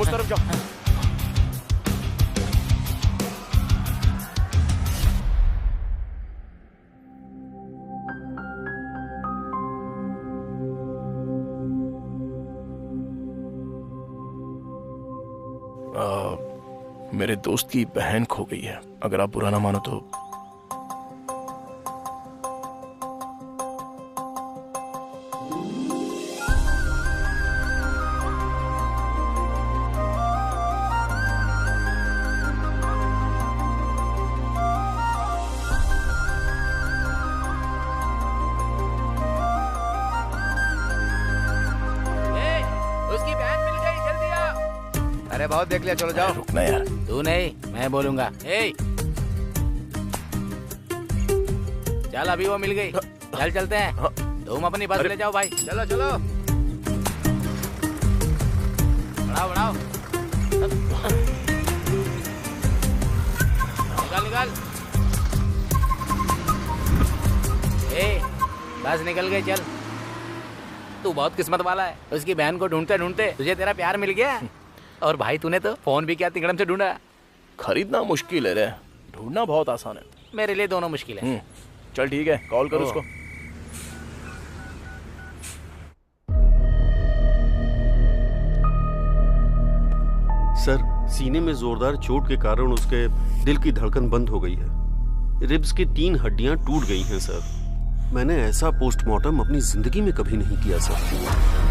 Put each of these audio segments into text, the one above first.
तुम उस तरफ जाओ। मेरे दोस्त की बहन खो गई है, अगर आप बुरा ना मानो तो। बहुत देख लिया, चलो जाओ। रुकना यार। तू नहीं, मैं बोलूंगा। चल अभी वो मिल गई, चल चलते हैं। तुम अपनी बस ले जाओ भाई। चलो चलो बढ़ाओ बढ़ाओ, निकाल निकाल। बस निकल गई, चल। तू बहुत किस्मत वाला है, उसकी बहन को ढूंढते ढूंढते तुझे तेरा प्यार मिल गया। और भाई तूने तो फोन भी क्या तिगड़म से ढूंढा। खरीदना मुश्किल है रे, ढूंढना बहुत आसान है। मेरे लिए दोनों मुश्किल है। चल ठीक है, कॉल कर उसको। सर, सीने में जोरदार चोट के कारण उसके दिल की धड़कन बंद हो गई है। रिब्स की 3 हड्डियां टूट गई हैं सर। मैंने ऐसा पोस्टमार्टम अपनी जिंदगी में कभी नहीं किया सर।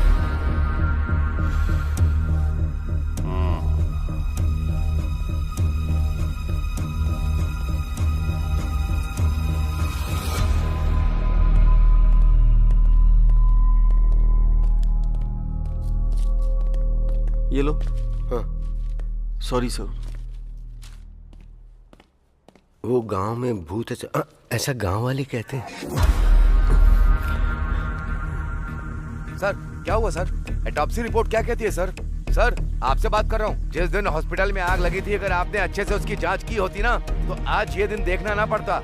ये लो। हाँ। Sorry sir. वो गांव में भूत है, ऐसा गांव वाले कहते हैं। सर क्या हुआ सर? ऑटोप्सी रिपोर्ट क्या कहती है सर? सर आपसे बात कर रहा हूँ। जिस दिन हॉस्पिटल में आग लगी थी, अगर आपने अच्छे से उसकी जांच की होती ना, तो आज ये दिन देखना ना पड़ता।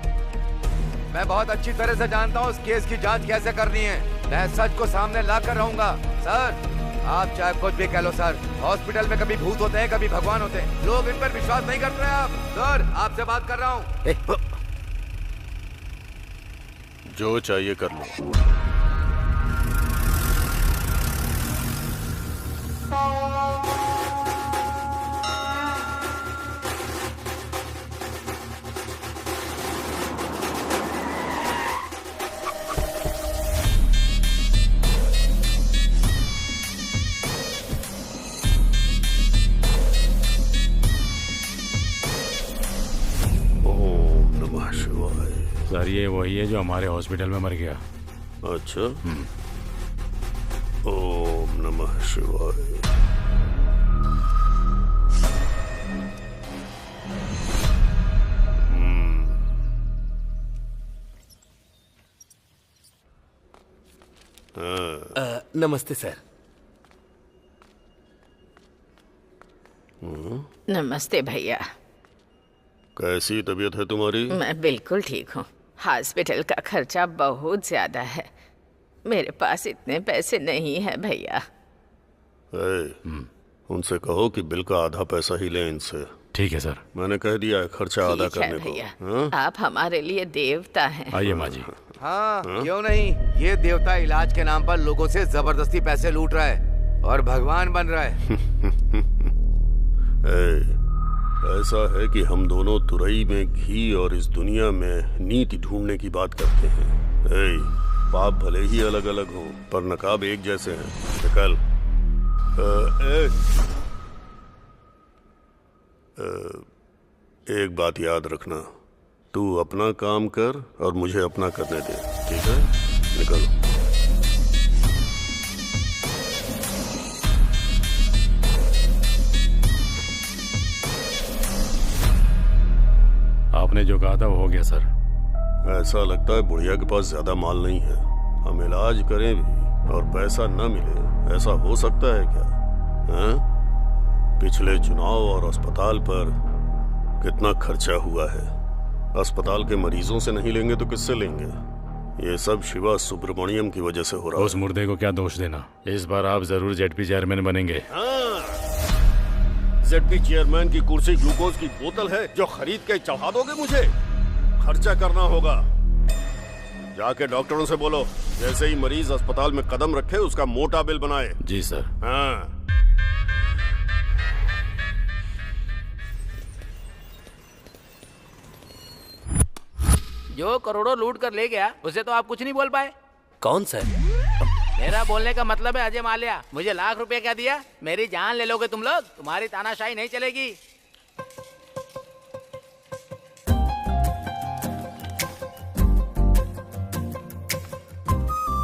मैं बहुत अच्छी तरह से जानता हूँ उस केस की जांच कैसे करनी है। मैं सच को सामने ला कर रहूंगा। सर आप चाहे कुछ भी कह लो सर, हॉस्पिटल में कभी भूत होते हैं, कभी भगवान होते हैं। लोग इन पर विश्वास नहीं करते हैं। आप सर, आपसे बात कर रहा हूँ। जो चाहिए कर लो। सर ये वही है जो हमारे हॉस्पिटल में मर गया। अच्छा। ओम नमः शिवाय। नमस्ते सर। नमस्ते भैया। कैसी तबीयत है तुम्हारी? मैं बिल्कुल ठीक हूँ। हॉस्पिटल का खर्चा बहुत ज्यादा है, मेरे पास इतने पैसे नहीं है भैया। उनसे कहो कि बिल का आधा पैसा ही लें इनसे। ठीक है सर। मैंने कह दिया है खर्चा आधा करने को। भैया आप हमारे लिए देवता हैं। आइए माँ जी। हाँ क्यों नहीं। ये देवता इलाज के नाम पर लोगों से जबरदस्ती पैसे लूट रहा है और भगवान बन रहा है। ऐसा है कि हम दोनों तुरई में घी और इस दुनिया में नीति ढूंढने की बात करते हैं। पाप भले ही अलग अलग हों, पर नकाब एक जैसे हैं। निकल। एक बात याद रखना, तू अपना काम कर और मुझे अपना करने दे, ठीक है? निकलो। आपने जो कहा था वो हो गया सर। ऐसा लगता है बुढ़िया के पास ज्यादा माल नहीं है। हम इलाज करें भी और पैसा न मिले, ऐसा हो सकता है क्या? पिछले चुनाव और अस्पताल पर कितना खर्चा हुआ है। अस्पताल के मरीजों से नहीं लेंगे तो किससे लेंगे? ये सब शिवा सुब्रमण्यम की वजह से हो रहा है। उस मुर्दे को क्या दोष देना। इस बार आप जरूर जेडपी चेयरमैन बनेंगे। जेडपी चेयरमैन की कुर्सी ग्लूकोज की बोतल है जो खरीद के चढ़ा दोगे मुझे? खर्चा करना होगा। जाके डॉक्टरों से बोलो जैसे ही मरीज अस्पताल में कदम रखे उसका मोटा बिल बनाए। जी सर। हाँ। जो करोड़ों लूट कर ले गया उसे तो आप कुछ नहीं बोल पाए। कौन सर? मेरा बोलने का मतलब है अजय माल्या। मुझे लाख रुपए क्या दिया? मेरी जान ले लोगे तुम लोग? तुम्हारी तानाशाही नहीं चलेगी।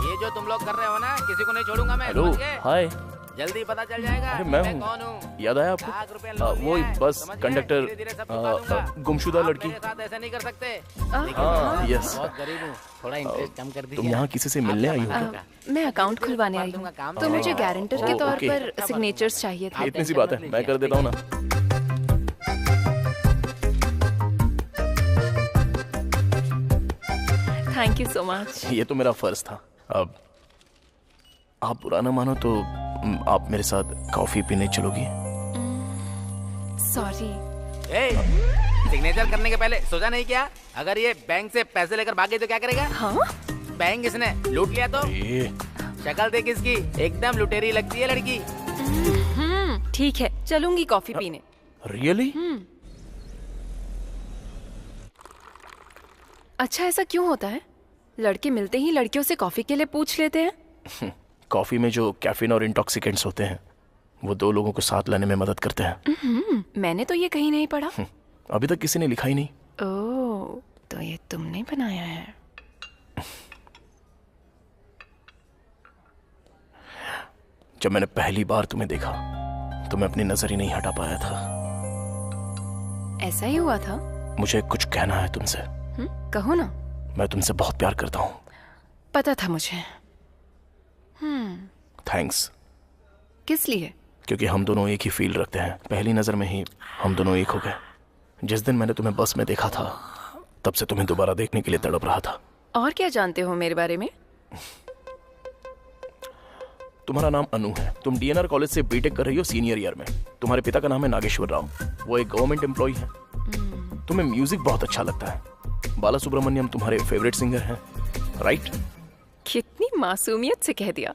ये जो तुम लोग कर रहे हो ना, किसी को नहीं छोड़ूंगा मैं। हेलो, समझ गए? हाय। जल्दी पता चल जाएगा अरे मैं कौन हूँ। हूँ। याद आया लाख रुपए आपको? लोन वो लिया है, बस समझ गए? कंडक्टर धीरे-धीरे सब चुका दूंगा। गुमशुदा आप लड़की। मेरे साथ ऐसा नहीं कर सकते। हाँ, यस। बहुत गरीब हूँ, थोड़ा इंटरेस्ट कम कर दीजिए। तुम यहाँ किसी से मिलने आई हो क्या? मैं अकाउंट खुलवाने आई हूँ, तो मुझे गारंटर के तौर ओके। पर सिग्नेचर्स चाहिए थे। इतनी सी बात है, मैं कर देता हूँ ना। Thank you so much. ये तो मेरा फर्ज था। अब आप बुरा ना मानो तो आप मेरे साथ कॉफी पीने चलोगी? सॉरी। सिग्नेचर करने के पहले सोचा नहीं क्या? अगर ये बैंक से पैसे लेकर भागे तो क्या करेगा? हाँ? बैंक इसने लूट लिया तो? ये शक्ल देख इसकी, एकदम लुटेरी लगती है लड़की। ठीक है, चलूंगी कॉफी पीने। रियली? अच्छा, ऐसा क्यों होता है? लड़के मिलते ही लड़कियों से कॉफी के लिए पूछ लेते हैं। कॉफी में जो कैफीन और इंटॉक्सिकेंट्स होते हैं वो दो लोगों को साथ लाने में मदद करते हैं। मैंने तो ये कहीं नहीं पढ़ा। अभी तक किसी ने लिखा ही नहीं। ओह, तो ये तुमने बनाया है। जब मैंने पहली बार तुम्हें देखा तो मैं अपनी नजर ही नहीं हटा पाया था। ऐसा ही हुआ था? मुझे कुछ कहना है तुमसे। कहो ना। मैं तुमसे बहुत प्यार करता हूँ। पता था मुझे। थैंक्स। किस लिए? क्योंकि हम दोनों एक ही फील रखते हैं। पहली नजर में ही हम दोनों एक हो गए। जिस दिन मैंने तुम्हें बस में देखा था तब से तुम्हें दोबारा देखने के लिए तड़प रहा था। और क्या जानते हो मेरे बारे में? तुम्हारा नाम अनु है। तुम डीएनआर कॉलेज से बीटेक कर रही हो सीनियर ईयर में। तुम्हारे पिता का नाम है नागेश्वर राव। वो एक गवर्नमेंट एम्प्लॉय है। तुम्हें म्यूजिक बहुत अच्छा लगता है। बाला सुब्रमण्यम तुम्हारे फेवरेट सिंगर हैं, राइट? कितनी मासूमियत से कह दिया।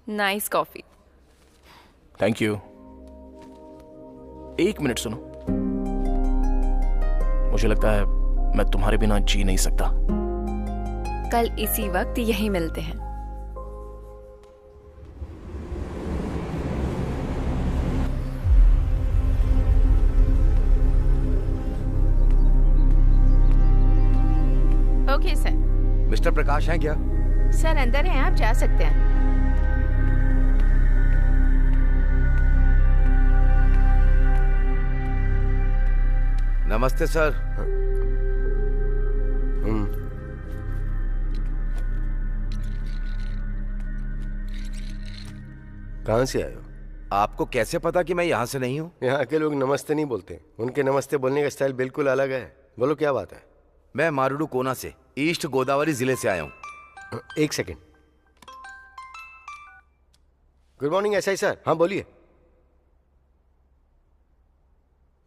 Nice coffee. Thank you. एक मिनट सुनो। मुझे लगता है मैं तुम्हारे बिना जी नहीं सकता। कल इसी वक्त यहीं मिलते हैं। Okay sir. मिस्टर प्रकाश हैं क्या? सर अंदर हैं, आप जा सकते हैं। नमस्ते सर। कहाँ से आए हो? आपको कैसे पता कि मैं यहाँ से नहीं हूँ? यहाँ के लोग नमस्ते नहीं बोलते। उनके नमस्ते बोलने का स्टाइल बिल्कुल अलग है। बोलो क्या बात है? मैं मारुडू कोना से, ईस्ट गोदावरी जिले से आया हूँ। एक second. Good morning SI sir. हाँ बोलिए।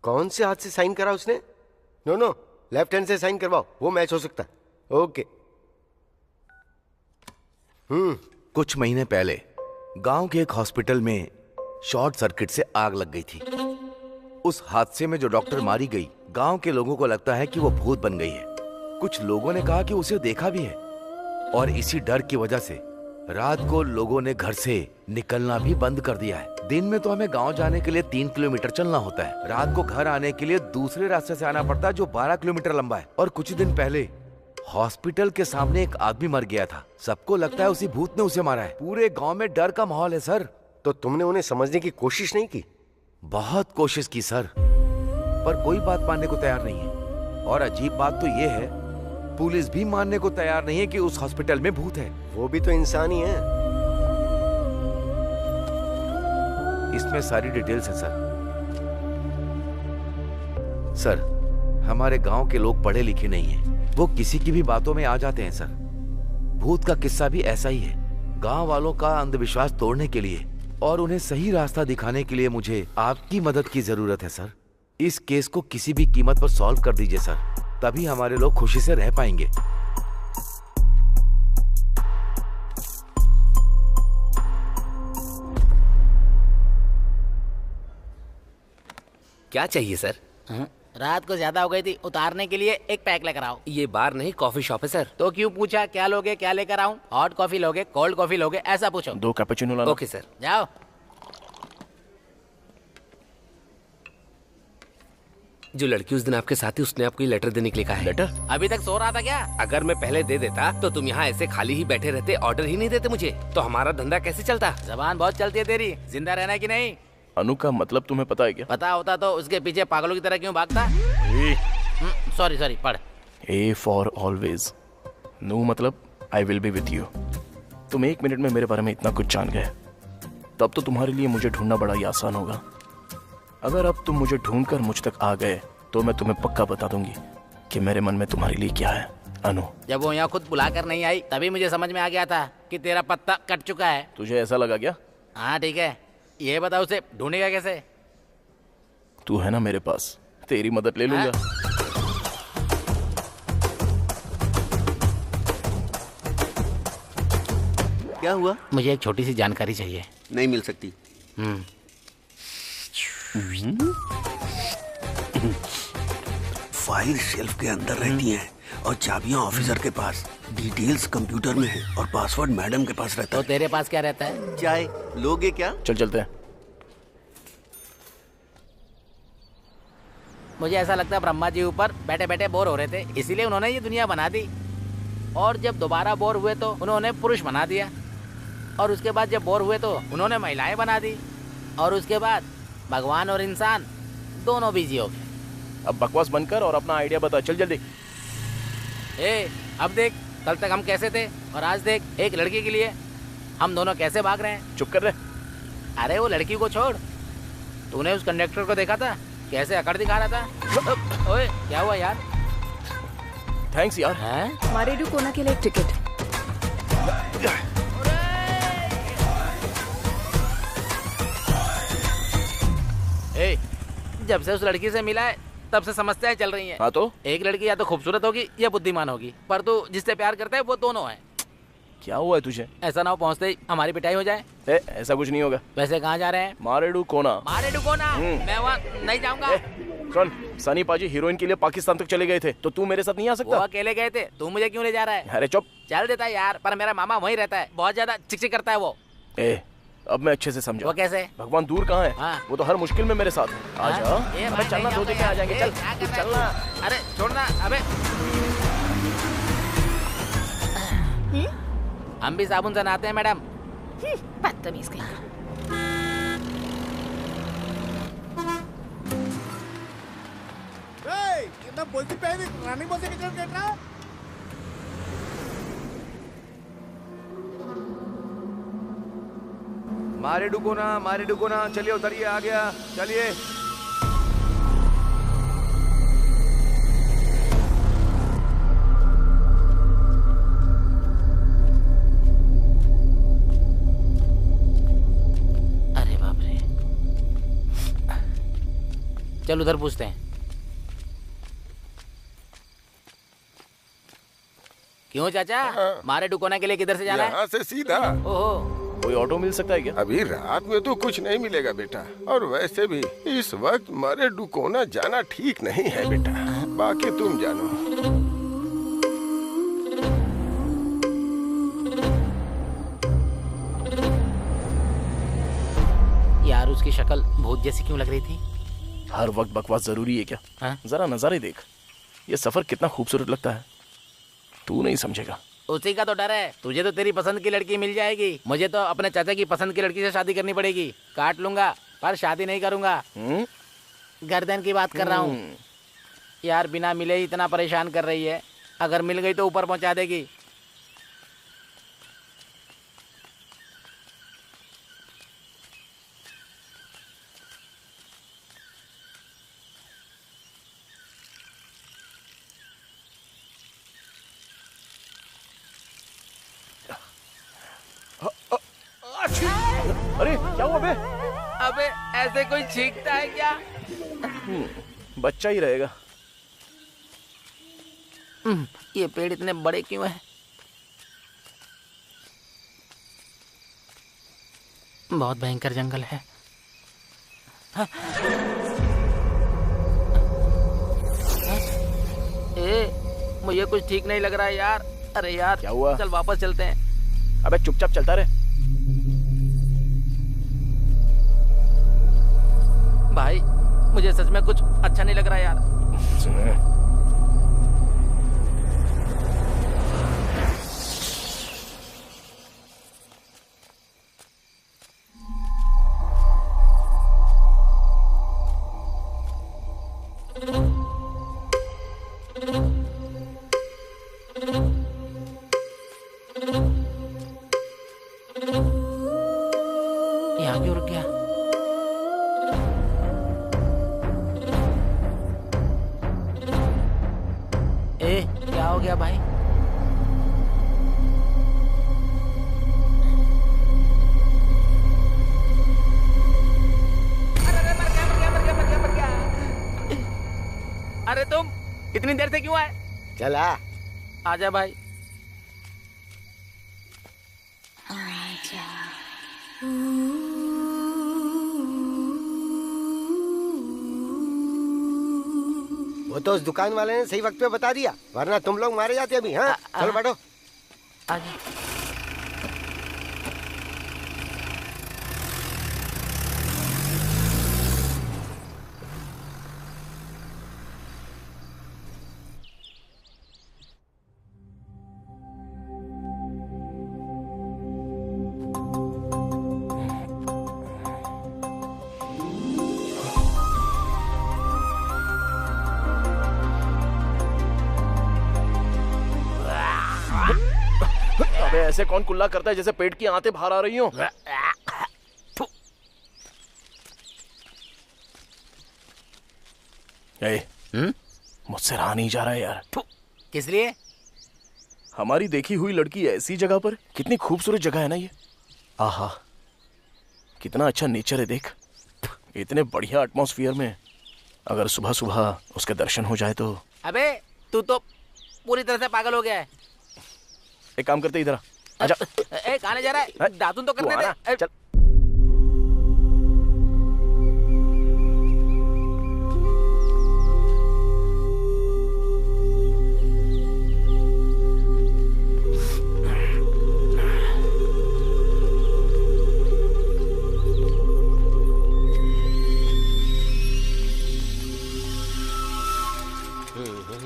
कौन से हाथ से साइन करा उसने? नो, लेफ्ट हैंड से साइन करवाओ, वो मैच हो सकता है। ओके। कुछ महीने पहले गांव के एक हॉस्पिटल में शॉर्ट सर्किट से आग लग गई थी। उस हादसे में जो डॉक्टर मारी गई, गांव के लोगों को लगता है कि वो भूत बन गई है। कुछ लोगों ने कहा कि उसे देखा भी है और इसी डर की वजह से रात को लोगों ने घर से निकलना भी बंद कर दिया है। दिन में तो हमें गांव जाने के लिए 3 किलोमीटर चलना होता है। रात को घर आने के लिए दूसरे रास्ते से आना पड़ता है जो 12 किलोमीटर लंबा है। और कुछ दिन पहले हॉस्पिटल के सामने एक आदमी मर गया था। सबको लगता है उसी भूत ने उसे मारा है। पूरे गांव में डर का माहौल है सर। तो तुमने उन्हें समझने की कोशिश नहीं की? बहुत कोशिश की सर, पर कोई बात मानने को तैयार नहीं है। और अजीब बात तो ये है, पुलिस भी मानने को तैयार नहीं है कि उस हॉस्पिटल में भूत है। वो भी तो इंसान ही है। इसमें सारी डिटेल्स है सर। सर, हमारे गांव के लोग पढ़े लिखे नहीं हैं। वो किसी की भी बातों में आ जाते हैं सर। भूत का किस्सा भी ऐसा ही है। गांव वालों का अंधविश्वास तोड़ने के लिए और उन्हें सही रास्ता दिखाने के लिए मुझे आपकी मदद की जरूरत है सर। इस केस को किसी भी कीमत पर सॉल्व कर दीजिए सर, तभी हमारे लोग खुशी से रह पाएंगे। क्या चाहिए सर? रात को ज्यादा हो गई थी, उतारने के लिए एक पैक लेकर आओ। ये बार नहीं कॉफी शॉप है सर। तो क्यों पूछा क्या लोगे, क्या लेकर आऊं? हॉट कॉफी लोगे, कोल्ड कॉफी लोगे, ऐसा पूछो। 2 कैपुचिनो लाना। Okay sir. जाओ। जो लड़की उस दिन आपके साथ थी उसने आपको ये लेटर देने के लिए कहा है। लेटर? अभी तक सो रहा था क्या? अगर मैं पहले दे देता तो तुम यहाँ ऐसे खाली ही बैठे रहते, ऑर्डर ही नहीं देते मुझे, तो हमारा धंधा कैसे चलता? जबान बहुत चलती है तेरी, जिंदा रहना है कि नहीं? अनु का मतलब तुम्हें पता है क्या? पता होता तो उसके पीछे पागलों की तरह क्यों भागता? सॉरी सॉरी, पढ़। A for always. No मतलब I will be with you. तुम 1 मिनट में मेरे बारे में इतना कुछ जान गए, तब तो तुम्हारे लिए मुझे ढूंढना बड़ा ही आसान होगा। अगर अब तुम मुझे ढूंढकर मुझ तक आ गए तो मैं तुम्हें पक्का बता दूंगी कि मेरे मन में तुम्हारे लिए क्या है। अनु, जब वो यहाँ खुद बुलाकर नहीं आई तभी मुझे समझ में आ गया था कि तेरा पत्ता कट चुका है। तुझे ऐसा लगा क्या? हाँ ठीक है, ये बता उसे ढूंढेगा कैसे? तू है ना मेरे पास, तेरी मदद ले लूंगा। क्या हुआ? मुझे एक छोटी सी जानकारी चाहिए। नहीं मिल सकती। फाइल शेल्फ के अंदर रहती हैं और चाबियां ऑफिसर के पास, डिटेल्स कंप्यूटर में है और पासवर्ड मैडम के पास रहता तो है। तेरे पास क्या रहता है? चाय लोगे क्या? चल चलते हैं। मुझे ऐसा लगता है ब्रह्मा जी ऊपर बैठे बैठे बोर हो रहे थे, इसीलिए उन्होंने ये दुनिया बना दी। और जब दोबारा बोर हुए तो उन्होंने पुरुष बना दिया, और उसके बाद जब बोर हुए तो उन्होंने महिलाएं बना दी, और उसके बाद भगवान और इंसान दोनों बिजी हो गए। अब बकवास बनकर और अपना आइडिया बता, चल जल्दी। अब देख, कल तक हम कैसे थे और आज देख, एक लड़की के लिए हम दोनों कैसे भाग रहे हैं। चुप कर रहे। अरे वो लड़की को छोड़, तूने उस कंडक्टर को देखा था कैसे अकड़ दिखा रहा था? ओए क्या हुआ यार? थैंक्स यार। हैं? मारेडू कोना के लिए एक टिकट। जब से उस लड़की से मिला है तब से समस्याएं चल रही हैं। हाँ तो? एक लड़की या तो खूबसूरत होगी या बुद्धिमान होगी, पर तू जिससे प्यार करता है वो दोनों है। क्या हुआ है तुझे? ऐसा ना हो पहुँचते ही हमारी पिटाई हो जाए। ऐसा कुछ नहीं होगा। वैसे कहाँ जा रहे हैं? मारेडू कोना। मारेडू कोना? मैं वहाँ नहीं जाऊँगा। सुन, सनी पाजी हीरोइन के लिए पाकिस्तान तक चले गए थे, तो तू मेरे साथ नहीं आ वो सकता? अकेले गए थे, तू मुझे क्यों ले जा रहा है? अरे चुप। चल देता है यार, पर मेरा मामा वहीं रहता है, बहुत ज्यादा चिकचिक करता है वो। अब मैं अच्छे से समझा। वो कैसे? भगवान दूर कहाँ है? हाँ। वो तो हर मुश्किल में मेरे साथ है। आजा। अबे चलना, 2 दिन में आ जाएंगे। चल चलना। अरे छोड़ना। अबे हम भी साबुन से नहाते हैं मैडम। बदतमीज कहीं का। मारे डुको ना, चलिए उतरिए, आ गया, चलिए। अरे बाप रे, चल उधर पूछते हैं। क्यों चाचा? मारे डुकोना के लिए किधर से जाना है? यहाँ से सीधा। ओहो, कोई ऑटो मिल सकता है क्या? अभी रात में तो कुछ नहीं मिलेगा बेटा, और वैसे भी इस वक्त मारे डुकोना जाना ठीक नहीं है बेटा, बाकी तुम जानो। यार उसकी शक्ल भूत जैसी क्यों लग रही थी? हर वक्त बकवास जरूरी है क्या? हाँ? जरा नजारे देख, ये सफर कितना खूबसूरत लगता है, तू नहीं समझेगा। उसी का तो डर है। तुझे तो तेरी पसंद की लड़की मिल जाएगी, मुझे तो अपने चाचा की पसंद की लड़की से शादी करनी पड़ेगी। काट लूंगा पर शादी नहीं करूंगा। गर्दन की बात कर रहा हूँ यार, बिना मिले ही इतना परेशान कर रही है, अगर मिल गई तो ऊपर पहुंचा देगी। अरे क्या हुआ बे? अबे ऐसे कोई छींकता है क्या? बच्चा ही रहेगा। ये पेड़ इतने बड़े क्यों हैं? बहुत भयंकर जंगल है। हाँ। मुझे कुछ ठीक नहीं लग रहा है यार। अरे यार क्या हुआ? चल वापस चलते हैं। अबे चुपचाप चलता रहे। भाई मुझे सच में कुछ अच्छा नहीं लग रहा यार। सुने यहाँ क्यों रुक गया? क्या हो गया भाई? अरे तुम इतनी देर से क्यों आए? चला आजा भाई। वो तो उस दुकान वाले ने सही वक्त पे बता दिया, वरना तुम लोग मारे जाते अभी। हाँ चलो बैठो। आजा। अबे ऐसे कौन कुल्ला करता है जैसे पेट की आंतें बाहर आ रही हो? मुझसे रहा नहीं जा रहा है यार। किस लिए? हमारी देखी हुई लड़की ऐसी जगह पर, कितनी खूबसूरत जगह है ना ये। आहा कितना अच्छा नेचर है देख। इतने बढ़िया एटमॉस्फेयर में अगर सुबह सुबह उसके दर्शन हो जाए तो। अबे तू तो पूरी तरह से पागल हो गया है। एक काम करते इधर आजा। कहां जा रहा है? दातुन तो करने दे। चल।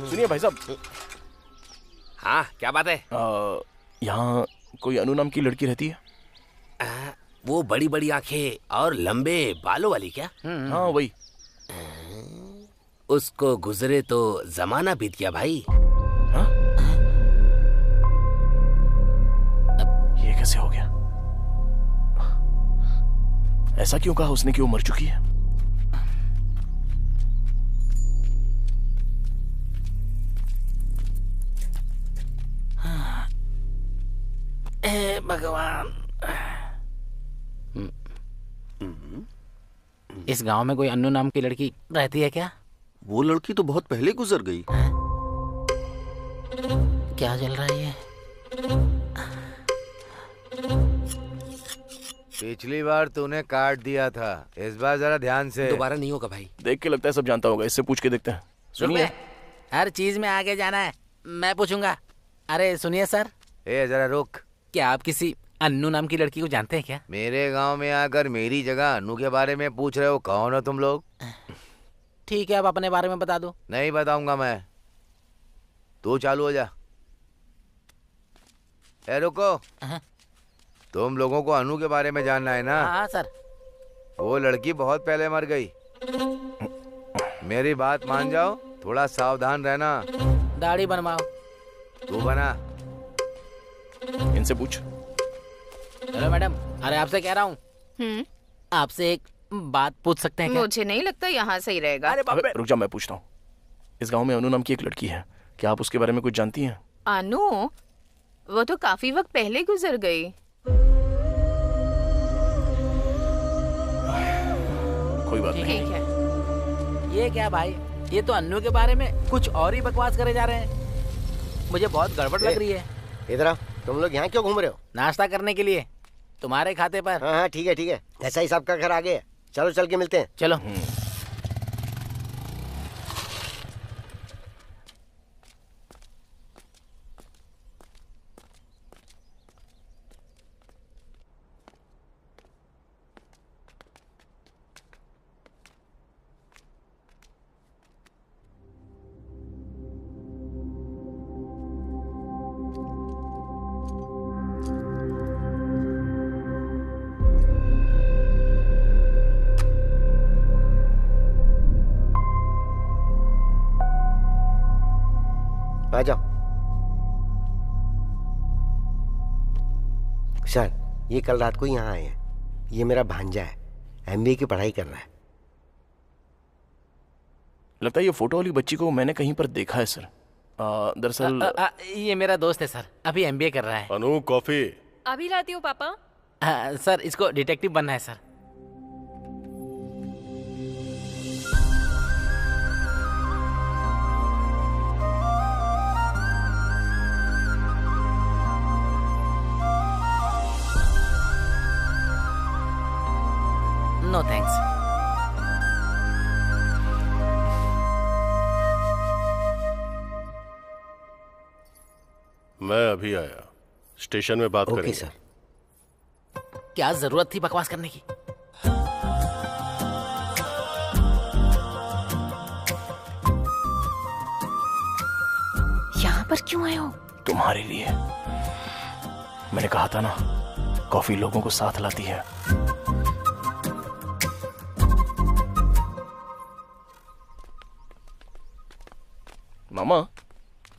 सुनिए भाई साहब। हाँ क्या बात है? यहाँ कोई अनु नाम की लड़की रहती है? वो बड़ी बड़ी आंखें और लंबे बालों वाली क्या? हाँ वही। उसको गुजरे तो जमाना बीत गया भाई। हाँ? ये कैसे हो गया? ऐसा क्यों कहा उसने कि वो मर चुकी है? भगवान, इस गांव में कोई अन्नू नाम की लड़की रहती है क्या? वो लड़की तो बहुत पहले गुजर गई। क्या चल रहा है ये? पिछली बार तूने काट दिया था, इस बार जरा ध्यान से। दोबारा नहीं होगा भाई। देख के लगता है सब जानता होगा, इससे पूछ के देखते हैं। सुनिए, हर चीज में आगे जाना है, मैं पूछूंगा। अरे सुनिए सर। जरा रुक। क्या आप किसी अन्नू नाम की लड़की को जानते हैं क्या? मेरे गांव में आकर मेरी जगह अन्नू के बारे में पूछ रहे हो? कौन हो तुम लोग? ठीक है, आप अपने बारे में बता दो। नहीं बताऊंगा मैं। तू चालू हो जा। रुको। तुम लोगों को अनु के बारे में जानना है ना? हाँ सर। वो लड़की बहुत पहले मर गई। मेरी बात मान जाओ, थोड़ा सावधान रहना। दाढ़ी बनवाओ। तू बना। इनसे पूछ। हेलो मैडम, अरे आपसे कह रहा हूँ, आपसे एक बात पूछ सकते हैं क्या? मुझे नहीं लगता यहाँ सही रहेगा। अरे रुक जा, मैं पूछता हूँ। इस गांव में अनु नाम की एक लड़की है, क्या आप उसके बारे में कुछ जानती हैं? अनु? वो तो काफी वक्त पहले गुजर गई। कोई बात नहीं। ठीक है। ये क्या भाई, ये तो अन्नू के बारे में कुछ और ही बकवास करे जा रहे हैं। मुझे बहुत गड़बड़ लग रही है। इधर आओ, तुम लोग यहाँ क्यों घूम रहे हो? नाश्ता करने के लिए, तुम्हारे खाते पर। हाँ हाँ ठीक है ठीक है, ऐसा ही सबका घर आगे है। चलो चल के मिलते हैं। चलो। आ जाओ। सर, ये कल रात को यहाँ आए हैं। ये मेरा भांजा है, एमबीए की पढ़ाई कर रहा है। लगता है ये फोटो वाली बच्ची को मैंने कहीं पर देखा है सर। दरअसल ये मेरा दोस्त है सर, अभी एमबीए कर रहा है। अनु कॉफी। अभी लाती हूँ पापा। सर इसको डिटेक्टिव बनना है सर। No thanks. मैं अभी आया, स्टेशन में बात करेंगे। सर। क्या जरूरत थी बकवास करने की? यहाँ पर क्यों आए हो? तुम्हारे लिए। मैंने कहा था ना, कॉफी लोगों को साथ लाती है। मामा,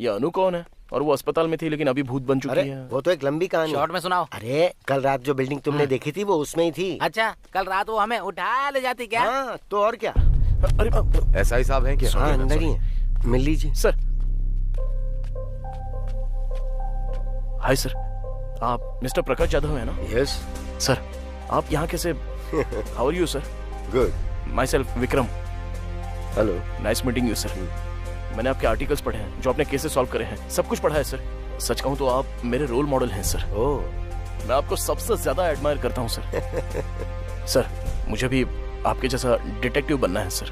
ये अनु कौन है? और वो अस्पताल में थी लेकिन अभी भूत बन चुकी है। वो तो एक लंबी कहानी। शॉर्ट में सुनाओ। अरे कल रात जो बिल्डिंग तुमने देखी थी वो उसमें ही थी। अच्छा, कल रात वो हमें उठा ले जाती क्या? हाँ, तो और क्या। अरे एसआई साहब हैं क्या? हाँ, अंदर ही है, मिल लीजिए। सर। हाय सर, आप मिस्टर प्रकाश जाधव है ना? Yes sir. आप यहाँ कैसे? How are you sir? Good. Myself Vikram. Hello. Nice meeting you sir. मैंने आपके आर्टिकल्स पढ़े हैं, जो आपने केसेस सॉल्व करे हैं, सब कुछ पढ़ा है सर। सच कहूँ तो आप मेरे रोल मॉडल हैं सर। ओह, मैं आपको सबसे ज्यादा एडमायर करता हूँ सर। सर, मुझे भी आपके जैसा डिटेक्टिव बनना है sir.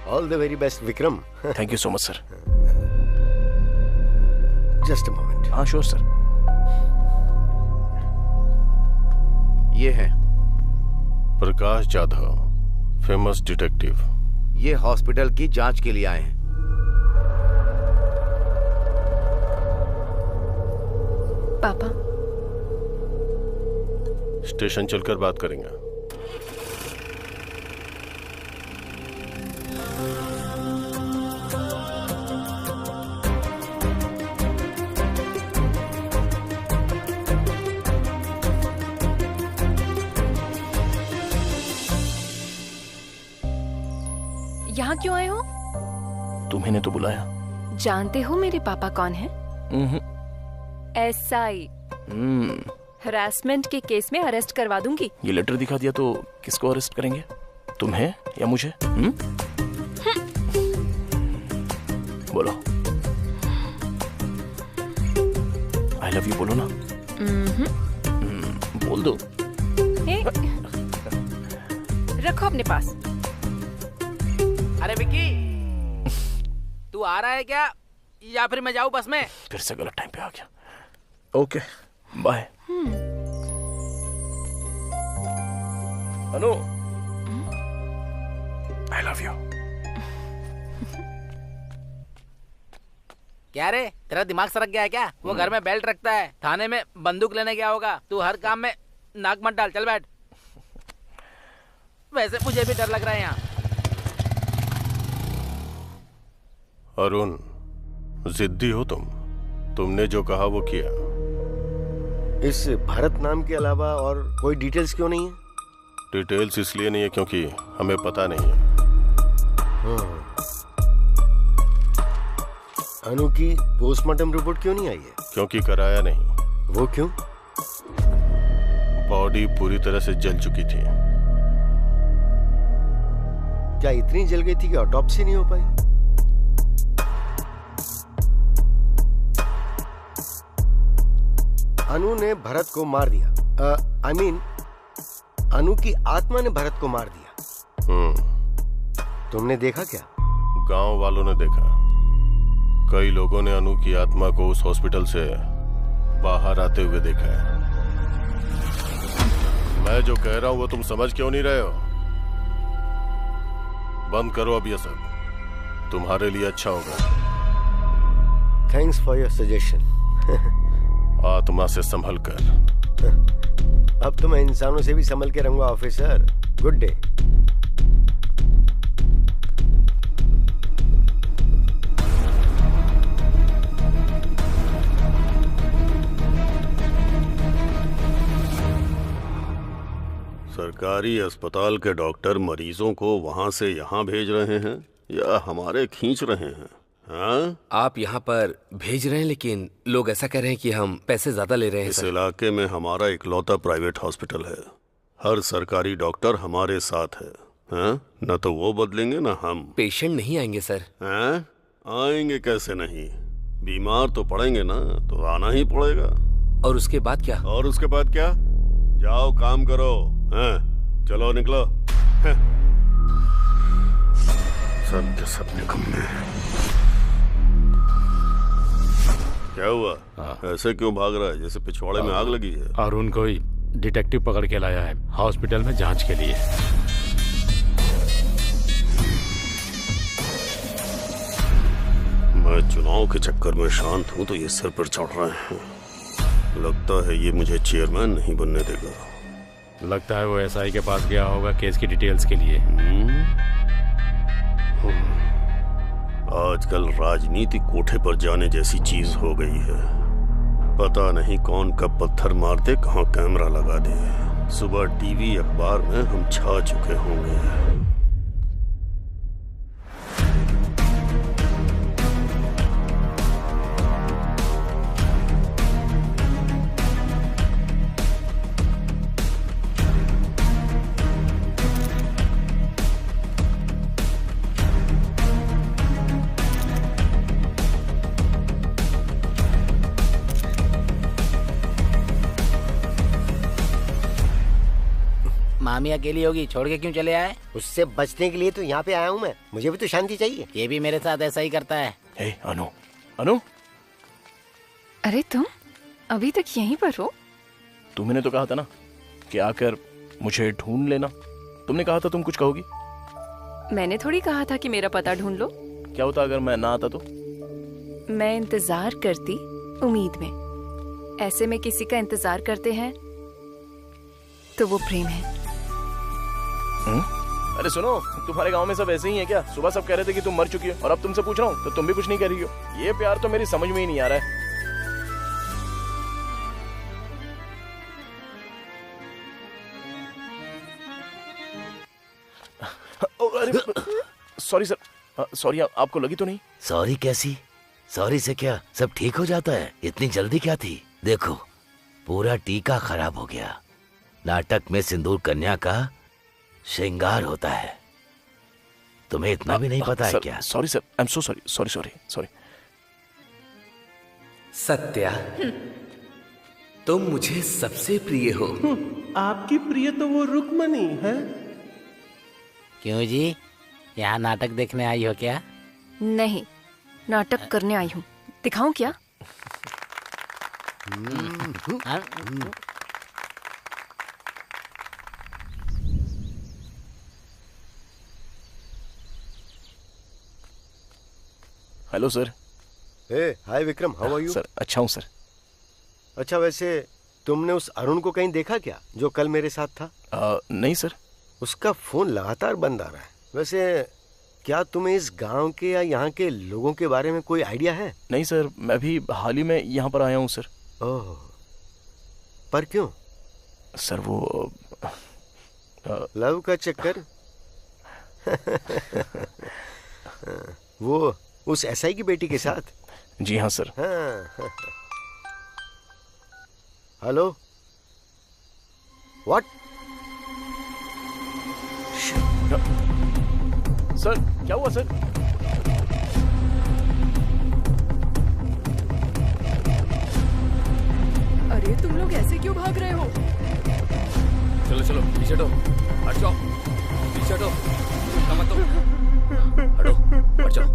All the very best Vikram. Thank you so much sir. Just a moment. हाँ श्योर सर। ये है प्रकाश जाधव, फेमस डिटेक्टिव। ये हॉस्पिटल की जांच के लिए आए हैं। पापा। स्टेशन चलकर बात करेंगे। यहाँ क्यों आए हो? तुम्हें ने तो बुलाया। जानते हो मेरे पापा कौन है? एसआई। हरासमेंट के केस में अरेस्ट करवा दूंगी। ये लेटर दिखा दिया तो किसको अरेस्ट करेंगे? तुम्हें या मुझे? बोलो। आई लव यू बोलो ना। बोल दो। रखो अपने पास। अरे विक्की, तू आ रहा है क्या या फिर मैं जाऊं बस में? फिर से गलत टाइम पे आ गया। Okay, bye. Anu, I love you. क्या रे, तेरा दिमाग सरक गया है क्या? वो घर में बेल्ट रखता है, थाने में बंदूक लेने गया होगा। तू हर काम में नाक मत डाल, चल बैठ। वैसे मुझे भी डर लग रहा है यहाँ। अरुण, जिद्दी हो तुम। तुमने जो कहा वो किया। इस भरत नाम के अलावा और कोई डिटेल्स क्यों नहीं है? डिटेल्स इसलिए नहीं है क्योंकि हमें पता नहीं है। अनु की पोस्टमार्टम रिपोर्ट क्यों नहीं आई है? क्योंकि कराया नहीं। वो क्यों? बॉडी पूरी तरह से जल चुकी थी। क्या इतनी जल गई थी कि ऑटोप्सी नहीं हो पाई? अनु ने भरत को मार दिया। आई मीन अनु की आत्मा ने भरत को मार दिया। तुमने देखा क्या? गांव वालों ने देखा। कई लोगों ने अनु की आत्मा को उस हॉस्पिटल से बाहर आते हुए देखा है। मैं जो कह रहा हूं वो तुम समझ क्यों नहीं रहे हो? बंद करो अब ये सब, तुम्हारे लिए अच्छा होगा। Thanks for your suggestion. आत्मा से संभल कर। अब तो मैं इंसानों से भी संभल के रहूंगा ऑफिसर। Good day. सरकारी अस्पताल के डॉक्टर मरीजों को वहां से यहाँ भेज रहे हैं या हमारे खींच रहे हैं? हाँ? आप यहाँ पर भेज रहे हैं, लेकिन लोग ऐसा कह रहे हैं कि हम पैसे ज्यादा ले रहे हैं। इस इलाके में हमारा इकलौता प्राइवेट हॉस्पिटल है। हर सरकारी डॉक्टर हमारे साथ है। हाँ? न तो वो बदलेंगे न हम। पेशेंट नहीं आएंगे सर। हाँ? आएंगे कैसे नहीं? बीमार तो पड़ेंगे ना, तो आना ही पड़ेगा। और उसके बाद क्या? और उसके बाद क्या? जाओ काम करो। हाँ? चलो निकलो। हाँ? सब के सब निकम्मे। क्या हुआ? ऐसे क्यों भाग रहा है जैसे पिछवाड़े में आग लगी है? अरुण को ही डिटेक्टिव पकड़ के लाया है हॉस्पिटल में जांच के लिए। मैं चुनाव के चक्कर में शांत हूँ तो ये सिर पर चढ़ रहे हैं। लगता है ये मुझे चेयरमैन नहीं बनने देगा। लगता है वो एसआई के पास गया होगा केस की डिटेल्स के लिए। आजकल राजनीति कोठे पर जाने जैसी चीज हो गई है। पता नहीं कौन कब पत्थर मार दे, कहाँ कैमरा लगा दे। सुबह टीवी अखबार में हम छा चुके होंगे। मामी अकेली होगी, छोड़ के क्यों चले आए? उससे बचने के लिए तो यहाँ पे आया हूँ मैं। मुझे भी तो शांति चाहिए। ये भी मेरे साथ ऐसा ही करता है। हे अनु, अनु, अरे तुम अभी तक यहीं पर हो? तुमने तो कहा था ना कि आकर मुझे ढूंढ लेना। तुमने कहा था तुम कुछ कहोगी। मैंने थोड़ी कहा था कि मेरा पता ढूंढ लो। क्या होता अगर मैं ना आता तो? मैं इंतजार करती उम्मीद में। ऐसे में किसी का इंतजार करते हैं तो वो प्रेम है। अरे सुनो, तुम्हारे गांव में सब ऐसे ही है क्या? सुबह सब कह रहे थे कि तुम मर चुकी हो और अब तुमसे पूछ रहा हूँ तो तुम भी कुछ नहीं कह रही हो। ये प्यार तो मेरी समझ में ही नहीं आ रहा है। Sorry sir, sorry. आपको लगी तो नहीं? सॉरी कैसी? सॉरी से क्या सब ठीक हो जाता है? इतनी जल्दी क्या थी? देखो पूरा टीका खराब हो गया। नाटक में सिंदूर कन्या का श्रृंगार होता है। तुम्हें इतना भी नहीं पता है क्या? Sorry sir, I am so sorry. Sorry sorry sorry. Satya, तुम मुझे सबसे प्रिय हो। आपकी प्रिय तो वो रुक्मणी है। क्यों जी, यहाँ नाटक देखने आई हो क्या? नहीं, नाटक करने आई हूँ। दिखाऊं क्या? Hello sir. Hi Vikram, how are you? Sir अच्छा हूँ सर। अच्छा, वैसे तुमने उस अरुण को कहीं देखा क्या जो कल मेरे साथ था? नहीं सर। उसका फोन लगातार बंद आ रहा है। वैसे क्या तुम्हें इस गांव के या यहाँ के लोगों के बारे में कोई आइडिया है? नहीं सर, मैं भी हाल ही में यहाँ पर आया हूँ सर। ओह, पर क्यों? सर वो लव का चक्कर। वो उस एसआई की बेटी के साथ? जी हाँ सर। हाँ। Hello, what? सर क्या हुआ सर? अरे तुम लोग ऐसे क्यों भाग रहे हो? चलो चलो पीछे हटो, हट जाओ, पीछे हटो, मत दो, हटो, हट जाओ।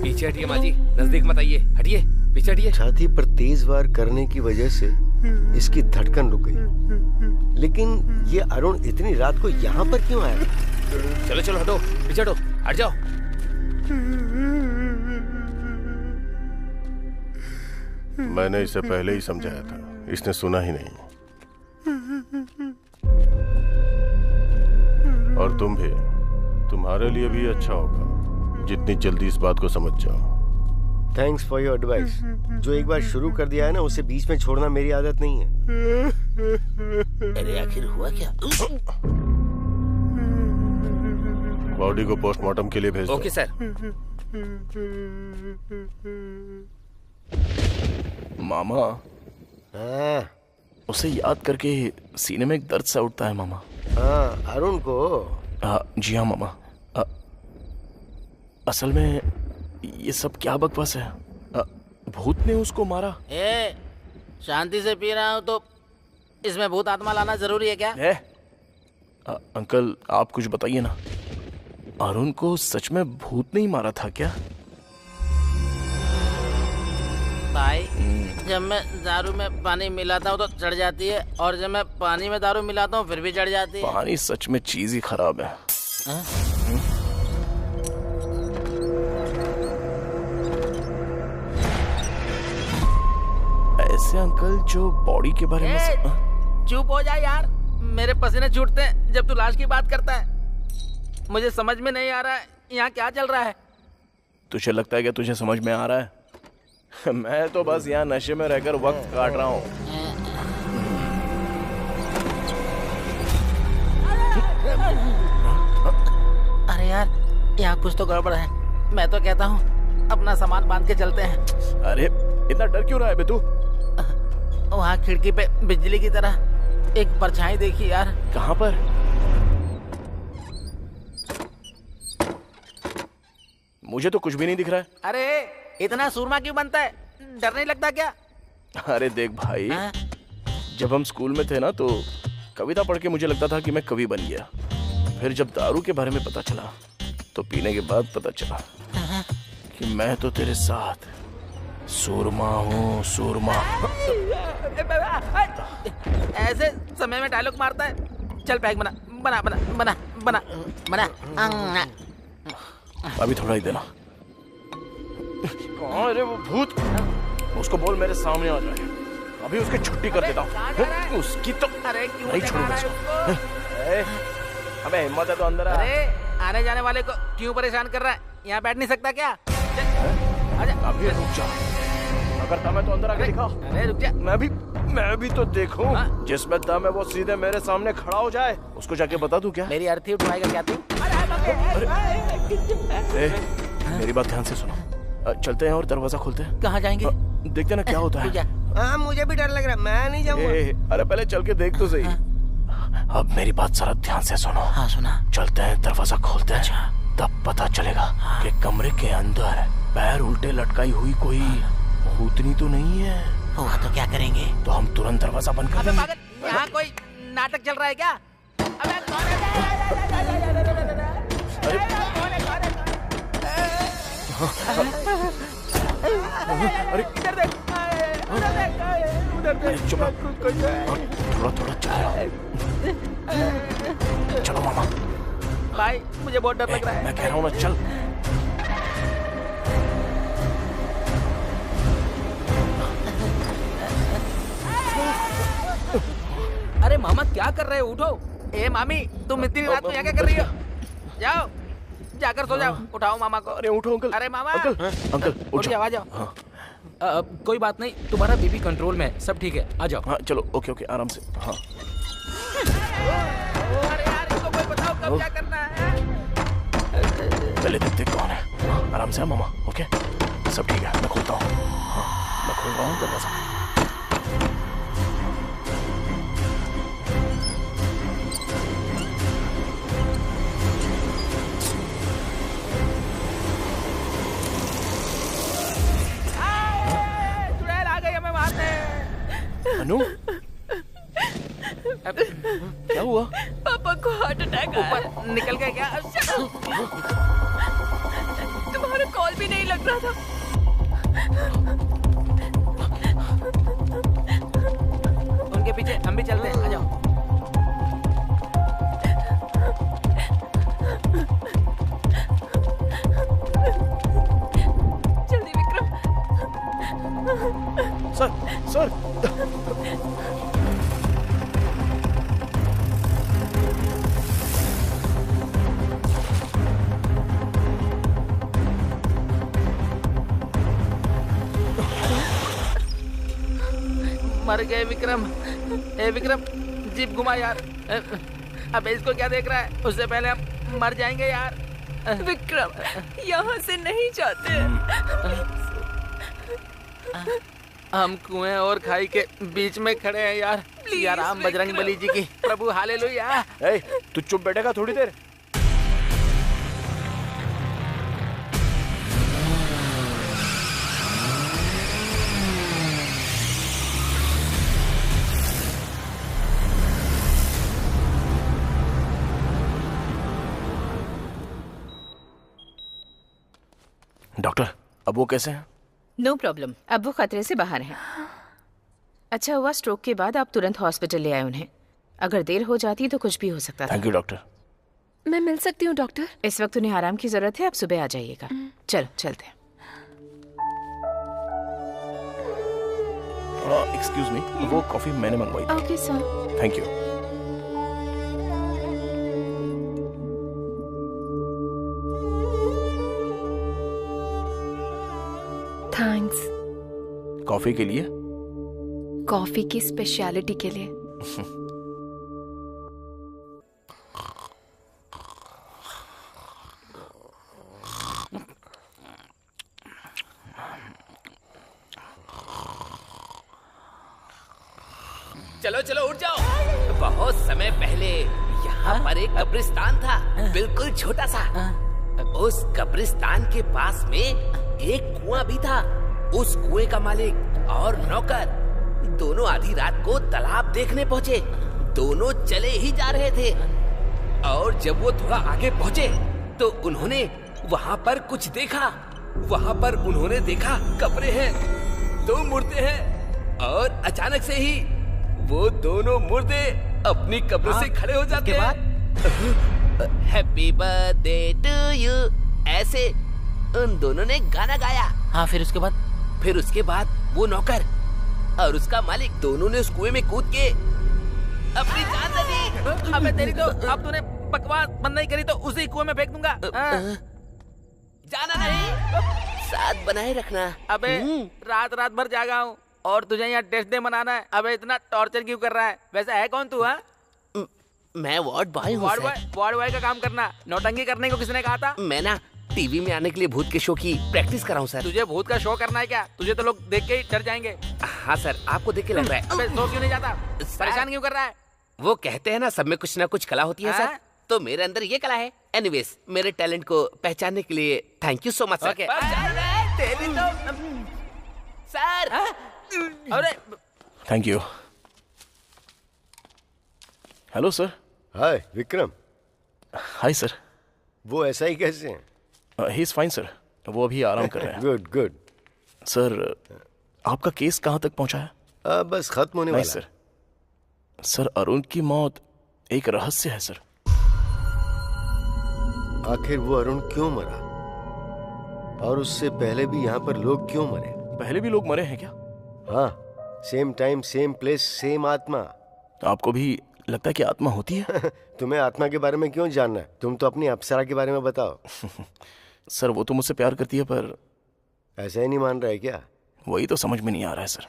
पीछे हटिए माँ जी, नजदीक मत आइए, हटिए, पीछे हटिए। छाती पर तेज वार करने की वजह से इसकी धड़कन रुक गई, लेकिन ये अरुण इतनी रात को यहाँ पर क्यों आया? चलो चलो हटो, पीछे हटो, हट जाओ। मैंने इसे पहले ही समझाया था, इसने सुना ही नहीं। और तुम भी, तुम्हारे लिए भी अच्छा होगा जितनी जल्दी इस बात को समझ जाओ। Thanks for your advice. जो एक बार शुरू कर दिया है ना, उसे बीच में छोड़ना मेरी आदत नहीं है। अरे आखिर हुआ क्या? बॉडी को पोस्टमार्टम के लिए भेज दो। Okay sir. मामा, उसे याद करके सीने में एक दर्द सा उठता है मामा। हाँ, अरुण को? जी हाँ मामा। असल में ये सब क्या बकवास है? भूत ने उसको मारा? शांति से पी रहा हूँ तो इसमें भूत आत्मा लाना जरूरी है क्या? अंकल आप कुछ बताइए ना, अरुण को सच में भूत नहीं मारा था क्या? भाई, जब मैं दारू में पानी मिलाता हूँ तो चढ़ जाती है, और जब मैं पानी में दारू मिलाता हूँ फिर भी चढ़ जाती है। पानी सच में चीज ही खराब है। ऐसे अंकल जो बॉडी के बारे में चुप हो जा यार, मेरे पसीने छूटते हैं जब तू लाश की बात करता है। मुझे समझ में नहीं आ रहा है यहाँ क्या चल रहा है। तुझे लगता है कि तुझे समझ में आ रहा है? मैं तो बस यहाँ नशे में रहकर वक्त काट रहा हूँ। अरे यार, यहाँ कुछ तो गड़बड़ है। मैं तो कहता हूँ अपना सामान बांध के चलते हैं। अरे इतना डर क्यों रहा है बे तू? वहाँ खिड़की पे बिजली की तरह एक परछाई देखी यार। कहाँ पर? मुझे तो कुछ भी नहीं दिख रहा है। अरे इतना सूरमा क्यों बनता है? डर नहीं लगता क्या? अरे देख भाई, जब हम स्कूल में थे ना तो कविता पढ़ के मुझे लगता था कि मैं कवि बन गया। फिर जब दारू के बारे में पता चला तो पीने के बाद पता चला कि मैं तो तेरे साथ सूरमा हूँ, सूरमा। ऐसे समय में डायलॉग मारता है। चल पैक बना बना बना बना बना बना। अभी थोड़ा ही देना। कहाँ है वो भूत? उसको बोल मेरे सामने आ जाए, अभी उसकी छुट्टी कर देता हूँ। उसकी तो नहीं छोड़ूंगा इसको। अबे हिम्मत है तो अंदर आ। अरे आने जाने वाले को क्यों परेशान कर रहा है? यहाँ बैठ नहीं सकता क्या? अभी रुक जा, अगर दम है तो अंदर आके दिखा। अरे रुक जा, मैं भी तो देखूं। जिसमें दम है वो सीधे मेरे सामने खड़ा हो जाए। उसको जाके बता दूं क्या? मेरी अर्थी उठवाएगा क्या तू? मेरी बात ध्यान से सुनो, चलते हैं और दरवाजा खोलते हैं। कहाँ जाएंगे? देखते ना क्या होता है। हाँ मुझे भी डर लग रहा है, मैं नहीं जाऊंगा। अरे पहले चल के देख तो सही। अब मेरी बात जरा ध्यान से सुनो। हाँ सुना। चलते हैं, दरवाजा खोलते हैं, तब पता चलेगा कि कमरे के अंदर पैर उल्टे लटकाई हुई कोई भूतनी तो नहीं है। हुआ तो क्या करेंगे? तो हम तुरंत दरवाजा बंद कर देंगे। यहाँ कोई नाटक चल रहा है क्या? अरे इधर देख, उधर देख। चुप थोड़ा थोड़ा चलो मामा। भाई मुझे बहुत डर लग रहा है। मैं कह रहा हूँ ना, चल। अरे मामा क्या कर रहे हो? उठो। ए मामी, तुम इतनी रात को यहाँ क्या कर रही हो? जाओ, जाकर सो जाओ। उठाओ मामा को। अरे उठो अंकल। अरे मामा। अंकल उठ जाओ, आ जाओ। हाँ। कोई बात नहीं, तुम्हारा बीपी कंट्रोल में है, सब ठीक है, आ जाओ। हाँ चलो, ओके ओके, आराम से। हाँ अरे यार, इसको कोई बताओ कब क्या करना है। पहले देखते कौन है। आराम से मामा, ओके सब ठीक है। मैं खोलता हूँ, मैं खोल रहा हूँ दरवाजा। चुड़ैल आ गई हमें मारने। अनु, क्या हुआ? पापा को हार्ट अटैक आया। ऊपर निकल गए क्या? तुम्हारा कॉल भी नहीं लग रहा था। उनके पीछे हम भी चलते हैं, आ जाओ। जल्दी विक्रम। सर मर गए विक्रम। ए विक्रम, जीप घुमा यार। अबे इसको क्या देख रहा है? उससे पहले हम मर जाएंगे यार। विक्रम, यहाँ से नहीं जाते। हम कुएं और खाई के बीच में खड़े हैं यार। या राम बजरंग बली जी की, प्रभु हालेलुया। तू चुप बैठेगा थोड़ी देर? डॉक्टर, अब वो कैसे हैं? नो प्रॉब्लम, अब वो खतरे से बाहर हैं। अच्छा हुआ स्ट्रोक के बाद आप तुरंत हॉस्पिटल ले आए उन्हें। अगर देर हो जाती तो कुछ भी हो सकता था। Thank you doctor. मैं मिल सकती हूँ डॉक्टर? इस वक्त उन्हें आराम की जरूरत है, आप सुबह आ जाइएगा। चलो चलते हैं। एक्सक्यूज मी, वो कॉफी मैंने मंगवाई थी। Okay sir. Thank you. Thanks. Coffee के लिए? कॉफी की स्पेशलिटी के लिए। चलो चलो उठ जाओ। बहुत समय पहले यहाँ पर एक कब्रिस्तान था, बिल्कुल छोटा सा। उस कब्रिस्तान के पास में एक कुआं भी था। उस कुएं का मालिक और नौकर दोनों आधी रात को तालाब देखने पहुँचे। दोनों चले ही जा रहे थे और जब वो थोड़ा आगे पहुँचे तो उन्होंने वहाँ पर कुछ देखा। वहाँ पर उन्होंने देखा कब्रें हैं, 2 मुर्दे हैं और अचानक से ही वो दोनों मुर्दे अपनी कब्र से खड़े हो जाते हैं। हैप्पी बर्थडे टू यू, ऐसे उन दोनों ने गाना गाया। हाँ, फिर उसके बाद वो नौकर और उसका मालिक दोनों ने उस कुएं में कूद के अपनी जान दे दी। अबे तेरी तो, अब तूने बकवास बंद नहीं करी तो उसी कुएं में फेंक दूंगा। जाना नहीं, साथ बनाए रखना। अबे रात रात भर जागा हूँ और तुझे यहाँ टेस्ट डे मनाना है। अबे इतना टॉर्चर क्यों कर रहा है? वैसे है कौन तू? हाँ, मैं वार्ड बॉय हूँ। वार्ड बॉय का काम करना, नौटंकी करने को किसने कहा था? मैं ना टीवी में आने के लिए भूत के शो की प्रैक्टिस कर रहा हूँ सर। तुझे भूत का शो करना है क्या? तुझे तो लोग देख के ही डर जाएंगे। हाँ सर, आपको देख के लग रहा है। अबे सो क्यों नहीं जाता? परेशान क्यों कर रहा है? वो कहते हैं ना सब में कुछ ना कुछ कला होती है सर, तो मेरे अंदर ये कला है। एनीवेज, मेरे टैलेंट को पहचानने के लिए thank you so much sir. Sir, अरे thank you. Hello sir. Hi Vikram. Hi sir. वो ऐसा ही कैसे हैं? ही इज फाइन सर, वो अभी आराम कर रहे हैं। Good good. सर, आपका केस कहाँ तक पहुंचा है? बस खत्म होने वाला है। सर, अरुण की मौत एक रहस्य है सर। आखिर वो अरुण क्यों मरा? और उससे पहले भी यहाँ पर लोग क्यों मरे? पहले भी लोग मरे हैं क्या? हाँ, same time same place same आत्मा। तो आपको भी लगता है कि आत्मा होती है? तुम्हें आत्मा के बारे में क्यों जानना है? तुम तो अपनी अप्सरा के बारे में बताओ। सर, वो तो मुझसे प्यार करती है, पर ऐसा ही नहीं मान रहा है क्या? वही तो समझ में नहीं आ रहा है सर।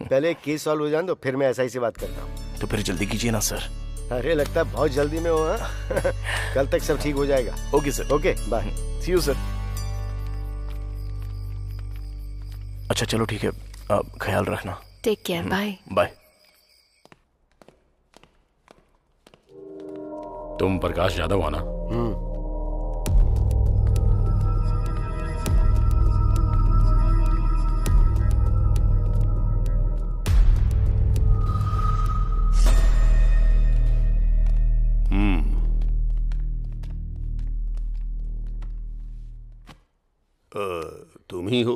पहले एक केस सॉल्व हो जाए तो फिर मैं SI से बात करता हूँ। तो फिर जल्दी कीजिए ना सर। अरे लगता है बहुत जल्दी में हो। हाँ? कल तक सब ठीक हो जाएगा। Okay sir. Okay bye. See you sir. अच्छा चलो ठीक है, ख्याल रखना। Take care. Bye bye. तुम प्रकाश यादव हो ना? तुम ही हो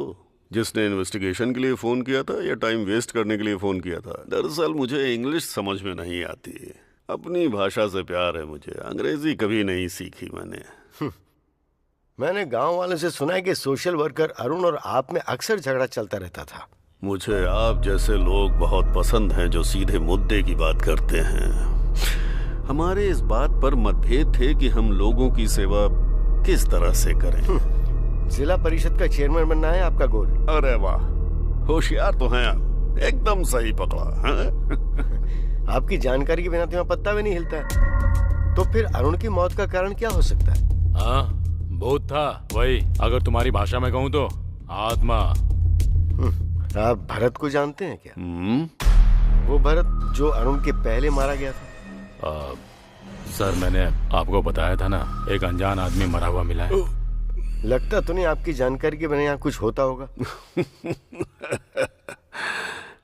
जिसने इन्वेस्टिगेशन के लिए फोन किया था या टाइम वेस्ट करने के लिए फोन किया था? दरअसल मुझे इंग्लिश समझ में नहीं आती। अपनी भाषा से प्यार है मुझे, अंग्रेजी कभी नहीं सीखी मैंने। मैंने गांव वालों से सुना है कि सोशल वर्कर अरुण और आप में अक्सर झगड़ा चलता रहता था। मुझे आप जैसे लोग बहुत पसंद हैं जो सीधे मुद्दे की बात करते हैं। हमारे इस बात पर मतभेद थे कि हम लोगों की सेवा किस तरह से करें। जिला परिषद का चेयरमैन बनना है आपका गोल? अरे वाह, होशियार तो हैं आप, एकदम सही पकड़ा है? आपकी जानकारी के बिना तो यहाँ पत्ता भी नहीं हिलता है। तो फिर अरुण की मौत का कारण क्या हो सकता है? हाँ, भूत था वही, अगर तुम्हारी भाषा में कहूँ तो आत्मा। आप भरत को जानते हैं क्या? वो भरत जो अरुण के पहले मारा गया था। सर मैंने आपको बताया था ना, एक अनजान आदमी मरा हुआ मिला है। लगता तो नहीं आपकी जानकारी के बिना यहाँ कुछ होता होगा।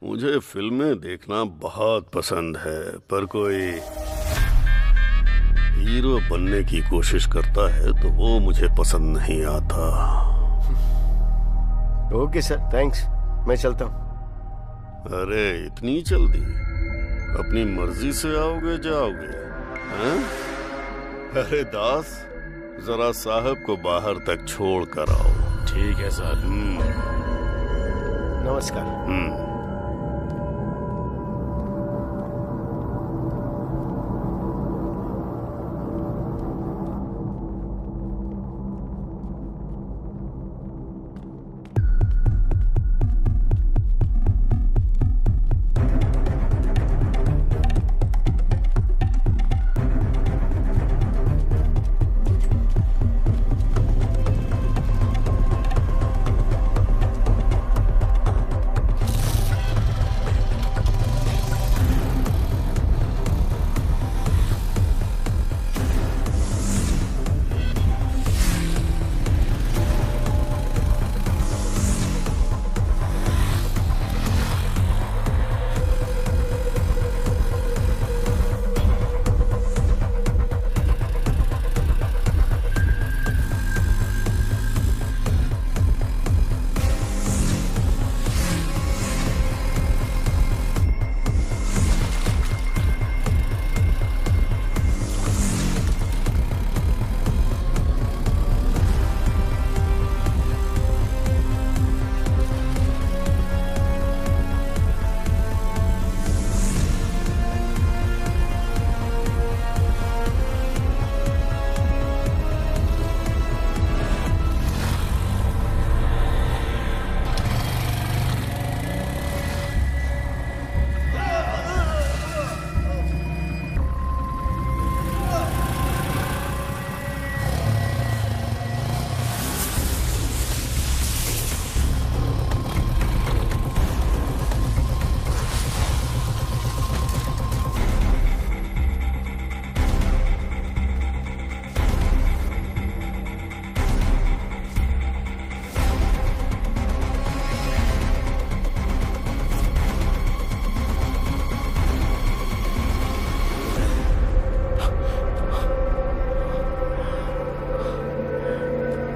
मुझे फिल्में देखना बहुत पसंद है, पर कोई हीरो बनने की कोशिश करता है तो वो मुझे पसंद नहीं आता। ओके सर, थैंक्स, मैं चलता हूँ। अरे इतनी जल्दी? अपनी मर्जी से आओगे जाओगे? हैं? अरे दास, जरा साहब को बाहर तक छोड़ कर आओ। ठीक है सर। नमस्कार।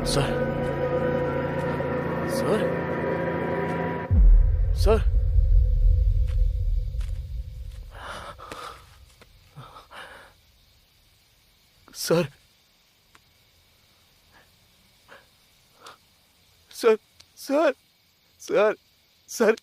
Sir sir sir sir sir sir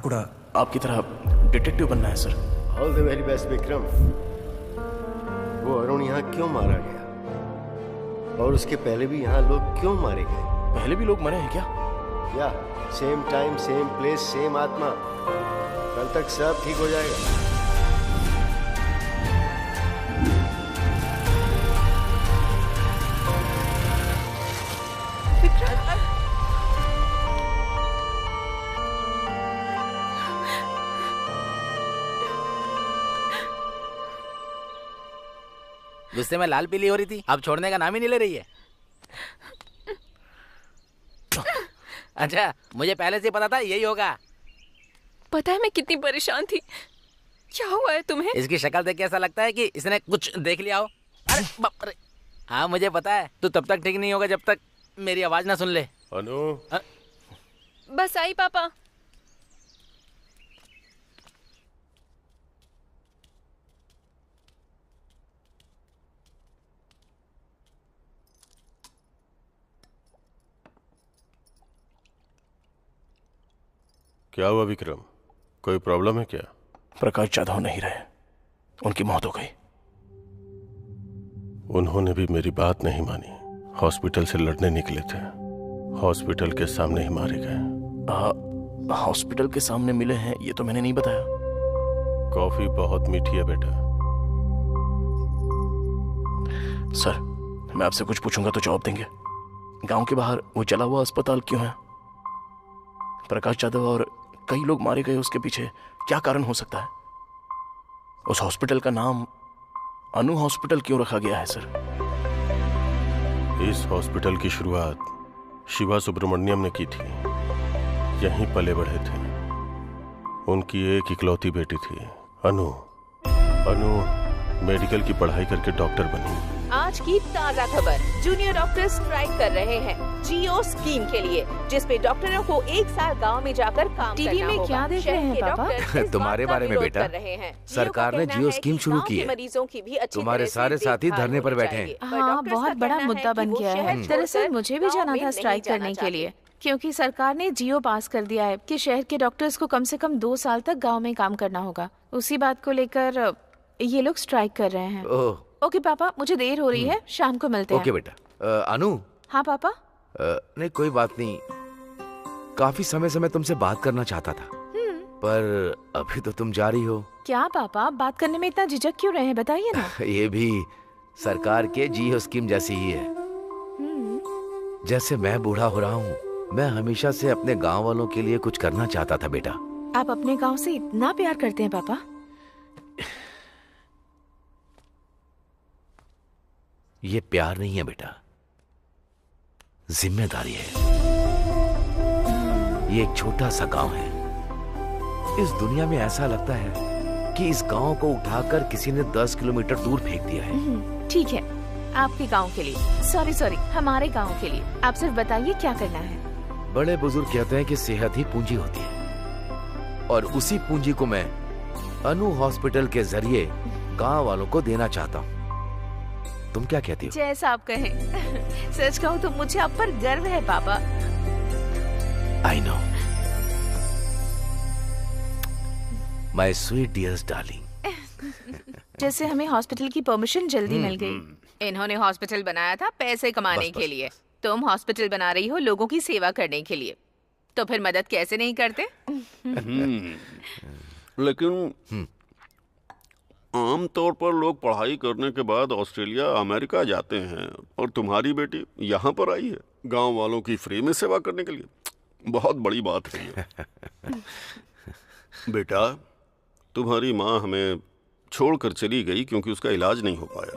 కూడా आपकी तरह डिटेक्टिव बनना है sir. All the very best Vikram. वो अरुण यहाँ क्यों मारा गया और उसके पहले भी यहाँ लोग क्यों मारे गए? पहले भी लोग मरे हैं क्या? या same time same place same आत्मा। कल तक सब ठीक हो जाएगा। गुस्से में लाल पीली हो रही थी, अब छोड़ने का नाम ही नहीं ले रही है। अच्छा, मुझे पहले से पता था यही होगा। पता है मैं कितनी परेशान थी। क्या हुआ है तुम्हें? इसकी शक्ल देख के ऐसा लगता है कि इसने कुछ देख लिया हो। अरे बाप रे। हाँ मुझे पता है, तू तब तक ठीक नहीं होगा जब तक मेरी आवाज ना सुन ले। अनु। बस आई पापा। क्या हुआ विक्रम, कोई प्रॉब्लम है क्या? प्रकाश जाधव नहीं रहे, उनकी मौत हो गई। उन्होंने भी मेरी बात नहीं मानी। हॉस्पिटल से लड़ने निकले थे, हॉस्पिटल के सामने ही मारे गए। हॉस्पिटल के सामने मिले हैं ये तो मैंने नहीं बताया। कॉफी बहुत मीठी है बेटा। सर, मैं आपसे कुछ पूछूंगा तो जवाब देंगे। गांव के बाहर वो जला हुआ अस्पताल क्यों है? प्रकाश जाधव और कई लोग मारे गए, उसके पीछे क्या कारण हो सकता है? उस हॉस्पिटल का नाम अनु हॉस्पिटल क्यों रखा गया है सर? इस हॉस्पिटल की शुरुआत शिवा सुब्रमण्यम ने की थी। यहीं पले बढ़े थे। उनकी एक इकलौती बेटी थी अनु। अनु मेडिकल की पढ़ाई करके डॉक्टर बनी। आज की ताज़ा खबर, जूनियर डॉक्टर स्ट्राइक कर रहे हैं जियो स्कीम के लिए, जिसपे डॉक्टरों को 1 साल गांव में जाकर काम टीवी करना में होगा। क्या देख रहे हैं पापा? तुम्हारे बारे में बेटा, सरकार ने जियो स्कीम शुरू की है। मरीजों की भी अच्छी तुम्हारे सारे साथी धरने पर बैठे हैं। हाँ, बहुत बड़ा मुद्दा बन गया है। दरअसल मुझे भी जाना था स्ट्राइक करने के लिए, क्योंकि सरकार ने जियो पास कर दिया है कि शहर के डॉक्टर्स को कम से कम 2 साल तक गाँव में काम करना होगा। उसी बात को लेकर ये लोग स्ट्राइक कर रहे हैं। ओके पापा, मुझे देर हो रही है, शाम को मिलते हैं। ओके बेटा। अनु। हाँ पापा। नहीं कोई बात नहीं, काफी समय से मैं तुमसे बात करना चाहता था, पर अभी तो तुम जा रही हो। क्या पापा, बात करने में इतना झिझक क्यों रहे हैं, बताइए ना। ये भी सरकार के जियो स्कीम जैसी ही है। जैसे मैं बूढ़ा हो रहा हूँ, मैं हमेशा से अपने गांव वालों के लिए कुछ करना चाहता था बेटा। आप अपने गांव से इतना प्यार करते हैं पापा? ये प्यार नहीं है बेटा, जिम्मेदारी है। ये एक छोटा सा गांव है। इस दुनिया में ऐसा लगता है कि इस गांव को उठाकर किसी ने 10 किलोमीटर दूर फेंक दिया है। ठीक है, आपके गांव के लिए। सॉरी, हमारे गांव के लिए। आप सिर्फ बताइए क्या करना है। बड़े बुजुर्ग कहते हैं कि सेहत ही पूंजी होती है, और उसी पूंजी को मैं अनु हॉस्पिटल के जरिए गांव वालों को देना चाहता हूँ। तुम क्या कहती हो? जैसा आप कहें। सच कहूँ तो मुझे आप पर गर्व है पापा। I know my sweet dears darling. जैसे हमें हॉस्पिटल की परमिशन जल्दी मिल गई। इन्होंने हॉस्पिटल बनाया था पैसे कमाने के लिए, तुम हॉस्पिटल बना रही हो लोगों की सेवा करने के लिए, तो फिर मदद कैसे नहीं करते? लेकिन आम तौर पर लोग पढ़ाई करने के बाद ऑस्ट्रेलिया अमेरिका जाते हैं, और तुम्हारी बेटी यहाँ पर आई है गांव वालों की फ्री में सेवा करने के लिए। बहुत बड़ी बात है ये। बेटा, तुम्हारी माँ हमें छोड़कर चली गई क्योंकि उसका इलाज नहीं हो पाया।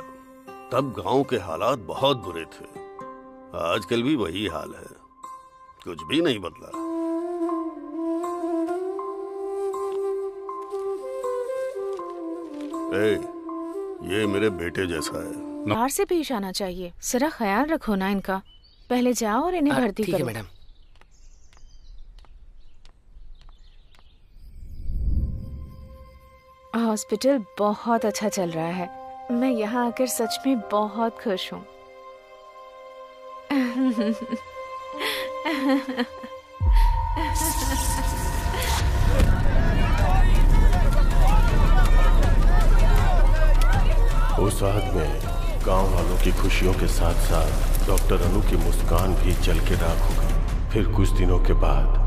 तब गांव के हालात बहुत बुरे थे। आजकल भी वही हाल है, कुछ भी नहीं बदला। ये मेरे बेटे जैसा है। बाहर से पेश आना चाहिए। जरा ख्याल रखो ना इनका। पहले जाओ और इन्हें भर्ती करो। ठीक है मैडम। हॉस्पिटल बहुत अच्छा चल रहा है। मैं यहाँ आकर सच में बहुत खुश हूँ। उस आग में गांव वालों की खुशियों के साथ साथ डॉक्टर अनु की मुस्कान भी जल के राख हो गई। फिर कुछ दिनों के बाद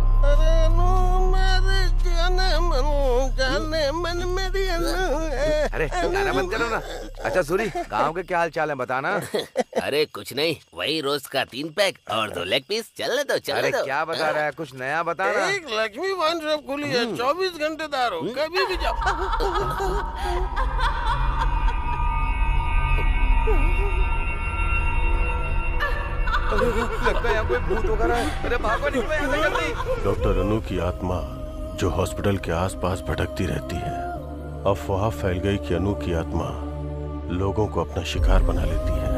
जाने मन मेरी अरे गाना बंद करो ना। अच्छा सूरी, गांव के क्या हाल चाल है बताना। अरे कुछ नहीं, वही रोज का 3 पैक और 2 लेग पीस। चलने दो चलने अरे दो। क्या बता रहा है, कुछ नया बताना। एक लक्ष्मी वाइन शॉप खुली है, 24 घंटे दारू, कभी भी जाओ। लगता है यहाँ कोई भूत वगैरह है। अरे भागो, निकलो यहाँ से जल्दी। डॉक्टर अनु की आत्मा जो हॉस्पिटल के आसपास भटकती रहती है, अफवाह फैल गई कि अनु की आत्मा लोगों को अपना शिकार बना लेती है।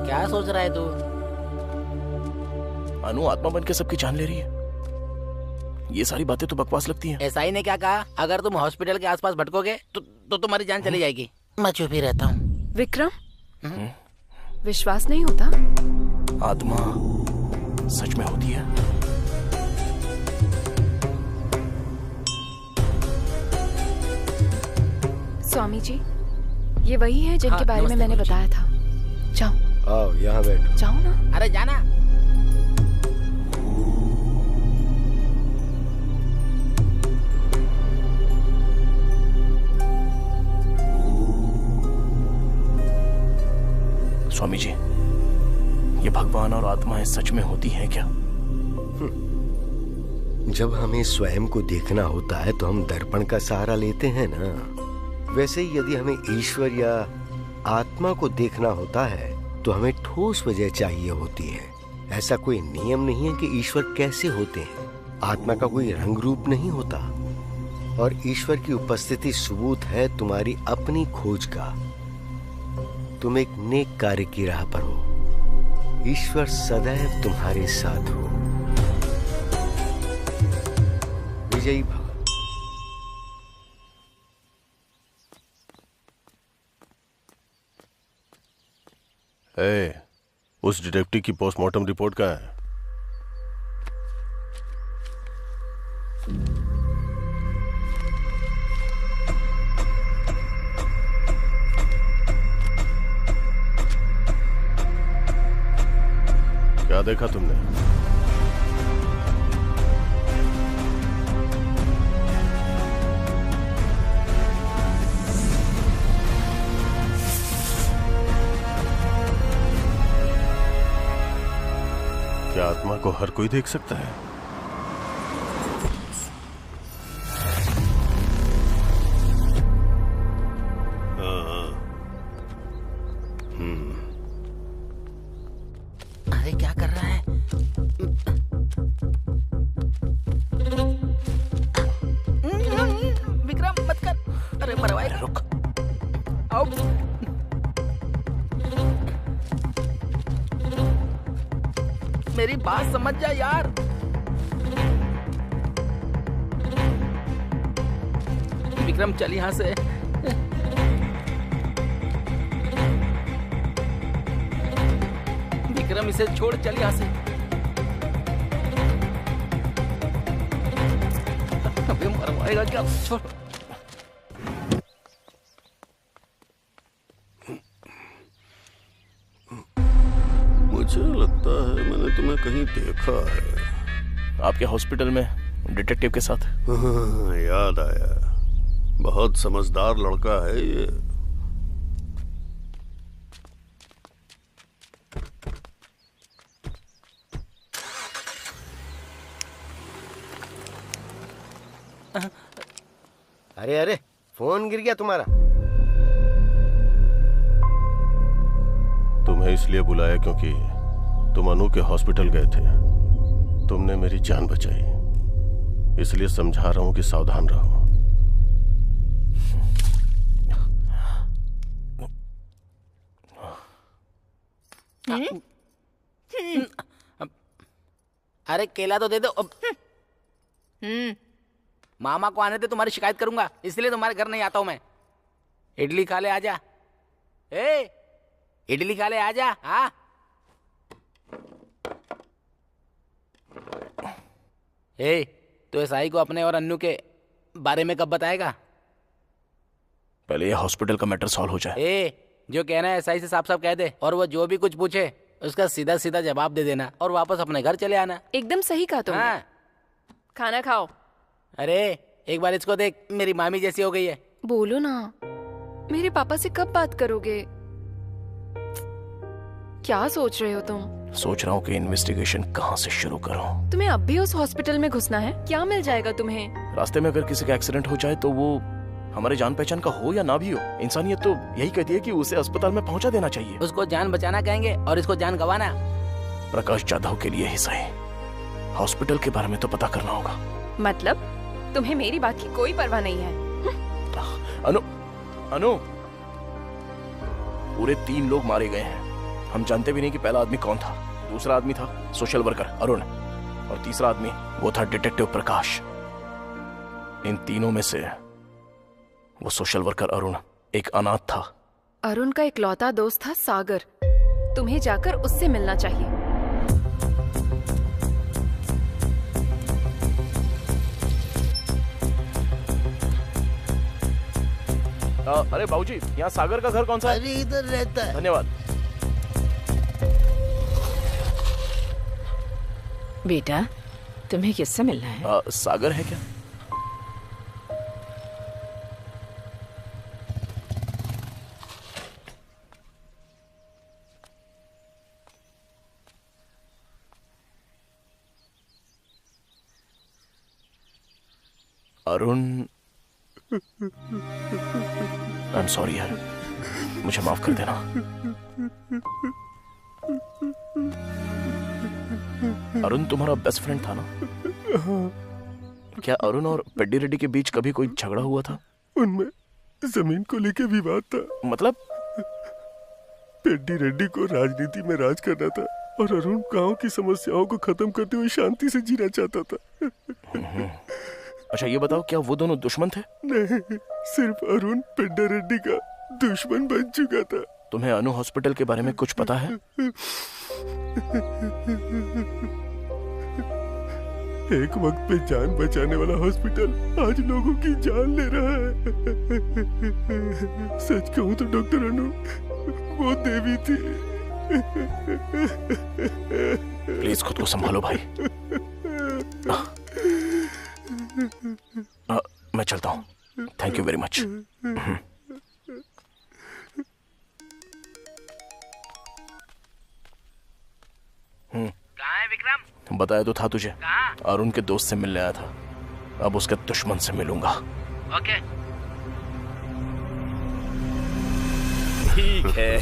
क्या सोच रहा है तू? अनु आत्मा बन के सबकी जान ले रही है। ये सारी बातें तो बकवास लगती हैं। एसआई ने क्या कहा, अगर तुम हॉस्पिटल के आसपास भटकोगे तो तुम्हारी जान चली जाएगी। मैं चुप ही रहता हूँ। विक्रम, विश्वास नहीं होता? आत्मा सच में होती है। स्वामी जी, ये वही है जिनके बारे में मैंने बताया था। जाओ। आओ यहाँ बैठो। जाओ ना। अरे जाना। स्वामी जी, ये भगवान और आत्माएं सच में होती हैं क्या? जब हमें स्वयं को देखना होता है तो हम दर्पण का सहारा लेते हैं ना। वैसे ही यदि हमें ईश्वर या आत्मा को देखना होता है तो हमें ठोस वजह चाहिए होती है। ऐसा कोई नियम नहीं है कि ईश्वर कैसे होते हैं। आत्मा का कोई रंग रूप नहीं होता, और ईश्वर की उपस्थिति सबूत है तुम्हारी अपनी खोज का। तुम एक नेक कार्य की राह पर हो। ईश्वर सदैव तुम्हारे साथ हो। विजयी भव। उस डिटेक्टिव की पोस्टमार्टम रिपोर्ट का है? क्या देखा तुमने? क्या आत्मा को हर कोई देख सकता है? अरे क्या कर रहा है? विक्रम मत कर। अरे मरवाए। रुक। आओ। मेरी बात समझ जा यार। विक्रम चल यहाँ से। विक्रम इसे छोड़, चल यहाँ से। अबे मरवाएगा क्या? छोड़। मुझे लगता है मैंने तुम्हें कहीं देखा है। आपके हॉस्पिटल में डिटेक्टिव के साथ। हाँ, याद आया। बहुत समझदार लड़का है ये। अरे अरे, फोन गिर गया तुम्हारा। तुम्हें इसलिए बुलाया क्योंकि तुम अनु के हॉस्पिटल गए थे। तुमने मेरी जान बचाई, इसलिए समझा रहा हूं कि सावधान रहो। अरे केला तो दे दो। मामा को आने दे, तुम्हारी शिकायत करूंगा, इसलिए तुम्हारे घर नहीं आता हूं मैं। इडली खा ले, आजा। इडली खा ले, आजा। हाँ तो एसआई को अपने और अन्नू के बारे में कब बताएगा? पहले ये हॉस्पिटल का मैटर सॉल्व हो जाए। जो कहना है सही से साफ साफ कह दे, और वो जो भी कुछ पूछे उसका सीधा सीधा जवाब दे देना और वापस अपने घर चले आना। एकदम सही कहा तुमने। हाँ। खाना खाओ। अरे एक बार इसको देख, मेरी मामी जैसी हो गई है। बोलो ना, मेरे पापा से कब बात करोगे? क्या सोच रहे हो तुम? सोच रहा हूँ कि इन्वेस्टिगेशन कहाँ से शुरू करूँ। तुम्हें अब भी उस हॉस्पिटल में घुसना है? क्या मिल जाएगा तुम्हें? रास्ते में अगर किसी का एक्सीडेंट हो जाए तो वो हमारे जान पहचान का हो या ना भी हो, इंसानियत तो यही कहती है कि उसे अस्पताल में पहुंचा देना चाहिए। उसको जान बचाना कहेंगे और इसको जान गंवाना। प्रकाश जाधव के लिए ही सही, हॉस्पिटल के बारे में तो पता करना होगा। मतलब तुम्हें मेरी बात की कोई परवाह नहीं है? अनु, पूरे 3 लोग मारे गए हैं। हम जानते भी नहीं कि पहला आदमी कौन था। दूसरा आदमी था सोशल वर्कर अरुण, और तीसरा आदमी वो था डिटेक्टिव प्रकाश। इन तीनों में से वो सोशल वर्कर अरुण एक अनाथ था। अरुण का इकलौता दोस्त था सागर। तुम्हें जाकर उससे मिलना चाहिए। अरे बाबूजी, यहाँ सागर का घर कौन सा है? अरे इधर रहता है। धन्यवाद। बेटा, तुम्हें किससे मिलना है? सागर है क्या? अरुण, आई एम सॉरी यार, मुझे माफ कर देना। अरुण तुम्हारा बेस्ट फ्रेंड था ना? क्या अरुण और पेड्डी रेड्डी के बीच कभी कोई झगड़ा हुआ था? उनमें जमीन को लेके विवाद था। मतलब? पेड्डी रेड्डी को राजनीति में राज करना था और अरुण गांव की समस्याओं को खत्म करते हुए शांति से जीना चाहता था। अच्छा ये बताओ, क्या वो दोनों दुश्मन थे? नहीं, सिर्फ अरुण पेड्डी रेड्डी का दुश्मन बन चुका था। तुम्हें अनु हॉस्पिटल के बारे में कुछ पता है? एक वक्त पे जान बचाने वाला हॉस्पिटल आज लोगों की जान ले रहा है। सच कहूं तो डॉक्टर अनु वो देवी थी। प्लीज खुद को संभालो भाई। मैं चलता हूँ। Thank you very much. कहाँ है विक्रम? बताया तो था तुझे, अरुण के दोस्त से मिलने आया था। अब उसके दुश्मन से मिलूंगा। ओके ठीक है।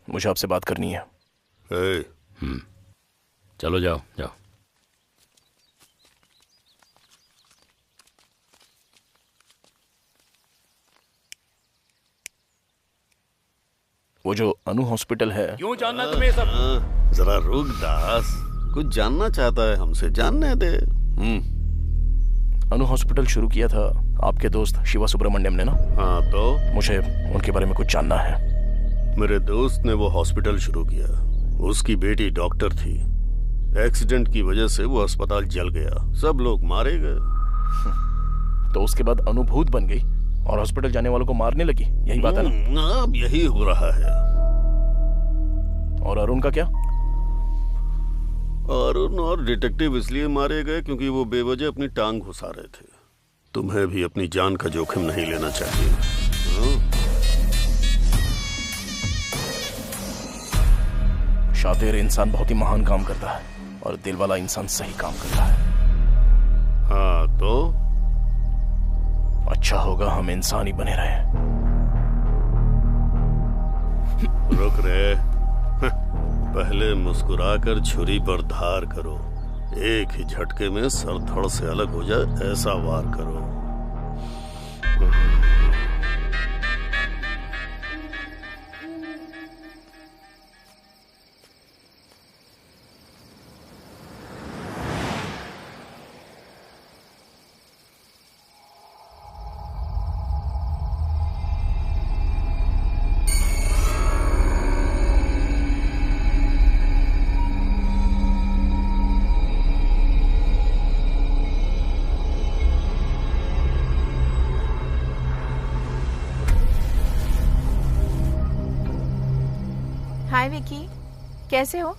मुझे आपसे बात करनी है। चलो जाओ जाओ। वो जो अनु हॉस्पिटल है, क्यों जानना तुम्हें सब? जरा रुक दास, कुछ जानना चाहता है हमसे, जानने दे। अनु हॉस्पिटल शुरू किया था आपके दोस्त शिवा सुब्रमण्यम ने ना? हाँ तो मुझे उनके बारे में कुछ जानना है। मेरे दोस्त ने वो हॉस्पिटल शुरू किया। उसकी बेटी डॉक्टर थी। एक्सीडेंट की वजह से वो अस्पताल जल गया, सब लोग मारे गए। तो उसके बाद अनुभूत बन गई और हॉस्पिटल जाने वालों को मारने लगी, यही बात है ना? अब यही हो रहा है। और अरुण का क्या? अरुण और डिटेक्टिव इसलिए मारे गए क्योंकि वो बेवजह अपनी टांग घुसा रहे थे। तुम्हें भी अपनी जान का जोखिम नहीं लेना चाहिए। शातिर इंसान बहुत ही महान काम करता है और दिल वाला इंसान सही काम करता है। हाँ तो अच्छा होगा हम इंसान ही बने रहे। रुक रे, पहले मुस्कुराकर छुरी पर धार करो। एक ही झटके में सर धड़ से अलग हो जाए ऐसा वार करो। हाय विकी, कैसे हो?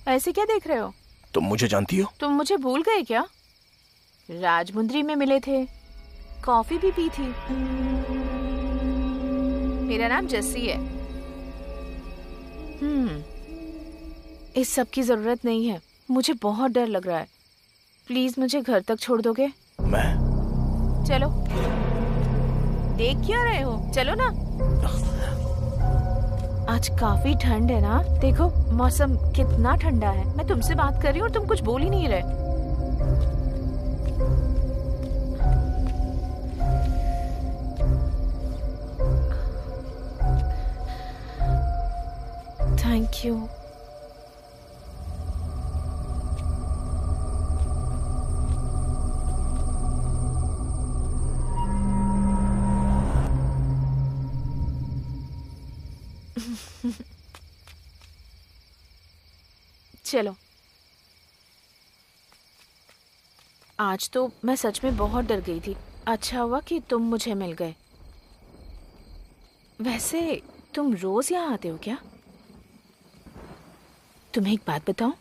ऐसे क्या देख रहे हो? तुम मुझे जानती हो? तुम मुझे भूल गए क्या? राजमुंद्री में मिले थे, कॉफी भी पी थी। मेरा नाम जस्सी है। इस सब की जरूरत नहीं है, मुझे बहुत डर लग रहा है। प्लीज मुझे घर तक छोड़ दोगे? चलो। देख क्या रहे हो? चलो ना। आज काफी ठंड है ना, देखो मौसम कितना ठंडा है। मैं तुमसे बात कर रही हूँ और तुम कुछ बोल ही नहीं रहे। Thank you. चलो, आज तो मैं सच में बहुत डर गई थी। अच्छा हुआ कि तुम मुझे मिल गए। वैसे तुम रोज यहाँ आते हो क्या? तुम्हें एक बात बताऊं,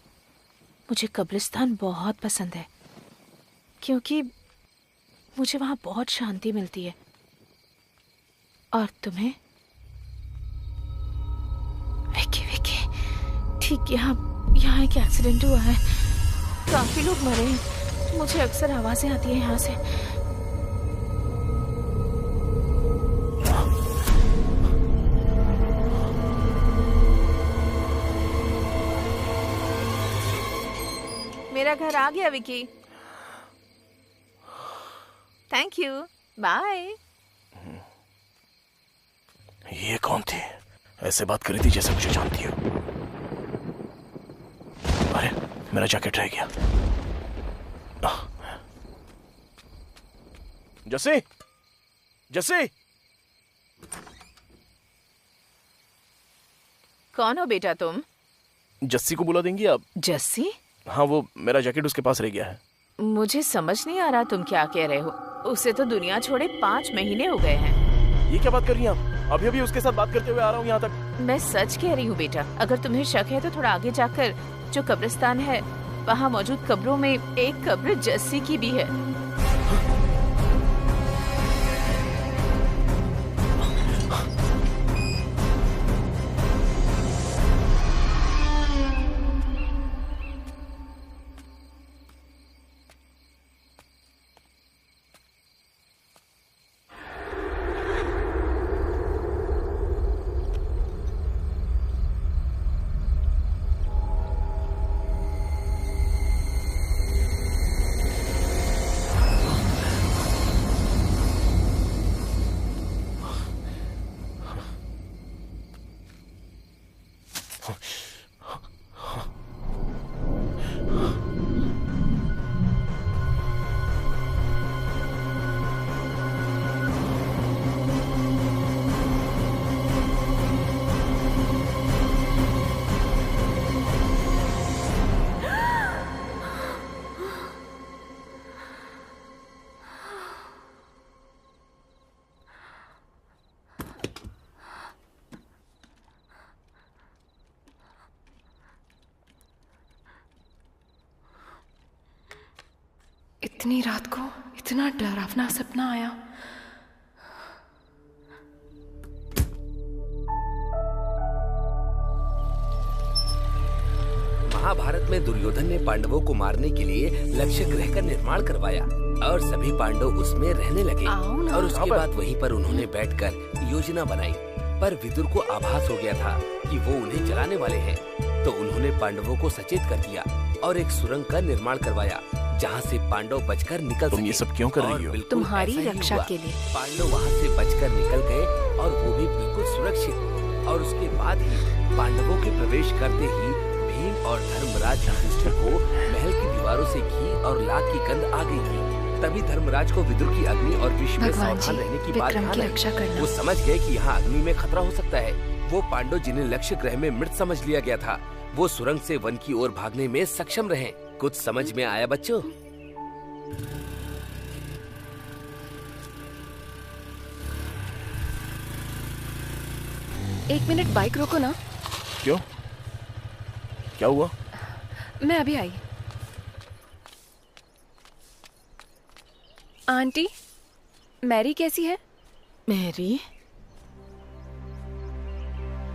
मुझे कब्रिस्तान बहुत पसंद है क्योंकि मुझे वहां बहुत शांति मिलती है। और तुम्हें? विकी विकी, ठीक यहाँ एक एक्सीडेंट हुआ है, काफी लोग मरे हैं। मुझे अक्सर आवाजें आती है यहाँ से। मेरा घर आ गया विकी। Thank you, bye. ये कौन थी? ऐसे बात करी थी जैसे मुझे जानती हो। अरे मेरा जैकेट रह गया। जस्सी, जस्सी। कौन हो बेटा तुम? जस्सी को बुला देंगी आप? जस्सी? हाँ, वो मेरा जैकेट उसके पास रह गया है। मुझे समझ नहीं आ रहा तुम क्या कह रहे हो। उसे तो दुनिया छोड़े 5 महीने हो गए हैं। ये क्या बात कर रही हैं आप? अभी अभी उसके साथ बात करते हुए आ रहा हूँ यहाँ तक। मैं सच कह रही हूँ बेटा। अगर तुम्हें शक है तो थोड़ा आगे जाकर जो कब्रिस्तान है, वहाँ मौजूद कब्रों में एक कब्र जस्सी की भी है। इतनी रात को इतना डरावना सपना आया। महाभारत में दुर्योधन ने पांडवों को मारने के लिए लक्ष्य ग्रह का निर्माण करवाया और सभी पांडव उसमें रहने लगे। और उसके बाद वहीं पर उन्होंने बैठकर योजना बनाई। पर विदुर को आभास हो गया था कि वो उन्हें जलाने वाले हैं, तो उन्होंने पांडवों को सचेत कर दिया और एक सुरंग का निर्माण करवाया जहाँ से पांडव बचकर निकल सके। तुम ये सब क्यों कर रही हो? तुम्हारी रक्षा के लिए। पांडव वहाँ से बचकर निकल गए और वो भी बिल्कुल सुरक्षित। और उसके बाद ही पांडवों के प्रवेश करते ही भीम और धर्मराज युधिष्ठिर को महल की दीवारों से घी और लाख की गंध आ गई थी। तभी धर्मराज को विदुर की अग्नि और विष में सावधान रहने की बात ध्यान आई। वो समझ गए कि यहाँ अग्नि में खतरा हो सकता है। वो पांडव जिन्हें लक्ष्य ग्रह में मृत समझ लिया गया था, वो सुरंग से वन की ओर भागने में सक्षम रहे। कुछ समझ में आया बच्चों? एक मिनट बाइक रोको ना। क्यों? क्या हुआ? मैं अभी आई। आंटी, मैरी कैसी है? मैरी?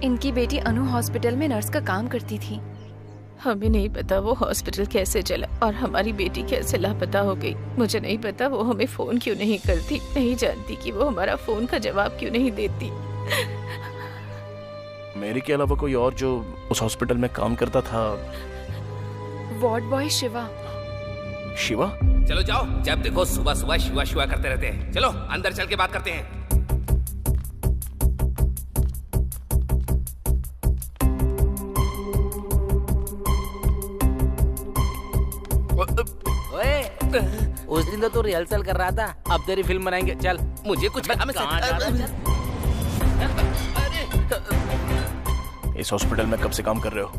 इनकी बेटी अनु हॉस्पिटल में नर्स का काम करती थी। हमें नहीं पता वो हॉस्पिटल कैसे चला और हमारी बेटी कैसे लापता हो गई। मुझे नहीं पता वो हमें फोन क्यों नहीं करती, नहीं जानती कि वो हमारा फोन का जवाब क्यों नहीं देती। मेरी के अलावा कोई और जो उस हॉस्पिटल में काम करता था? Ward boy Shiva. शिवा? चलो जाओ, जब देखो सुबह सुबह शिवा शिवा करते रहते हैं। चलो अंदर चल के बात करते हैं। उस दिन तो तू रिहर्सल कर रहा था, अब तेरी फिल्म बनाएंगे। चल। मुझे कुछ इस हॉस्पिटल में कब से काम कर रहे हो?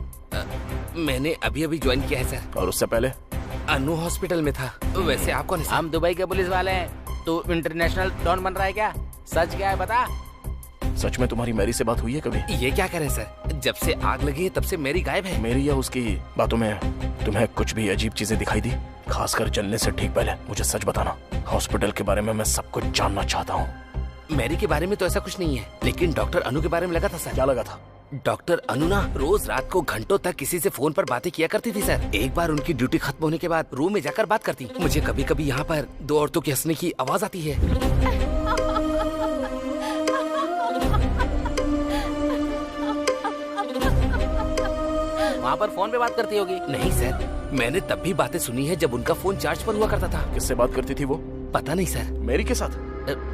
मैंने अभी अभी ज्वाइन किया है सर। और उससे पहले? अनु हॉस्पिटल में था। वैसे आप कौन है सर? हम दुबई के पुलिस वाले हैं। तू इंटरनेशनल डॉन बन रहा है क्या? सच क्या है बता। सच में तुम्हारी मैरी से बात हुई है कभी? ये क्या करें सर, जब से आग लगी है तब से मैरी गायब है। मेरी या उसकी बातों में तुम्हें कुछ भी अजीब चीजें दिखाई दी? खासकर जलने से ठीक पहले मुझे सच बताना। हॉस्पिटल के बारे में मैं सब कुछ जानना चाहता हूँ। मैरी के बारे में तो ऐसा कुछ नहीं है, लेकिन डॉक्टर अनु के बारे में लगा था सर। क्या लगा था? डॉक्टर अनु ना रोज रात को घंटों तक किसी से फोन पर बातें किया करती थी सर। एक बार उनकी ड्यूटी खत्म होने के बाद रूम में जाकर बात करती। मुझे कभी कभी यहाँ पर दो औरतों के हंसने की आवाज आती है। वहाँ पर फोन पे बात करती होगी। नहीं सर, मैंने तब भी बातें सुनी है जब उनका फोन चार्ज पर हुआ करता था। किससे बात करती थी वो? पता नहीं सर। मेरी के साथ?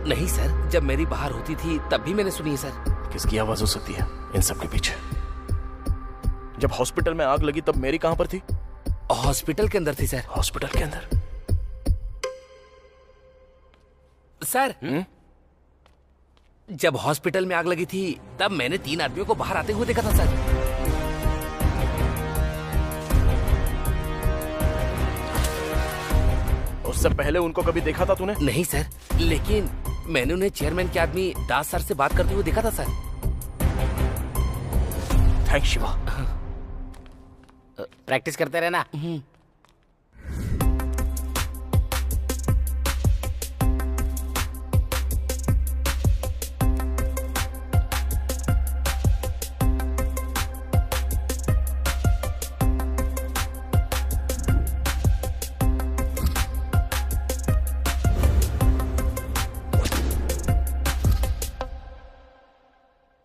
नहीं सर, जब मेरी बाहर होती थी तब भी मैंने सुनी है सर। किसकी आवाज हो सकती है इन सब के पीछे? जब हॉस्पिटल में आग लगी तब मेरी कहाँ पर थी? हॉस्पिटल के अंदर थी सर। हॉस्पिटल के अंदर? सर जब हॉस्पिटल में आग लगी थी तब मैंने 3 आदमियों को बाहर आते हुए देखा था सर। उससे पहले उनको कभी देखा था तूने? नहीं सर, लेकिन मैंने उन्हें चेयरमैन के आदमी दास सर से बात करते हुए देखा था सर। थैंक्स शिवा। प्रैक्टिस करते रहना।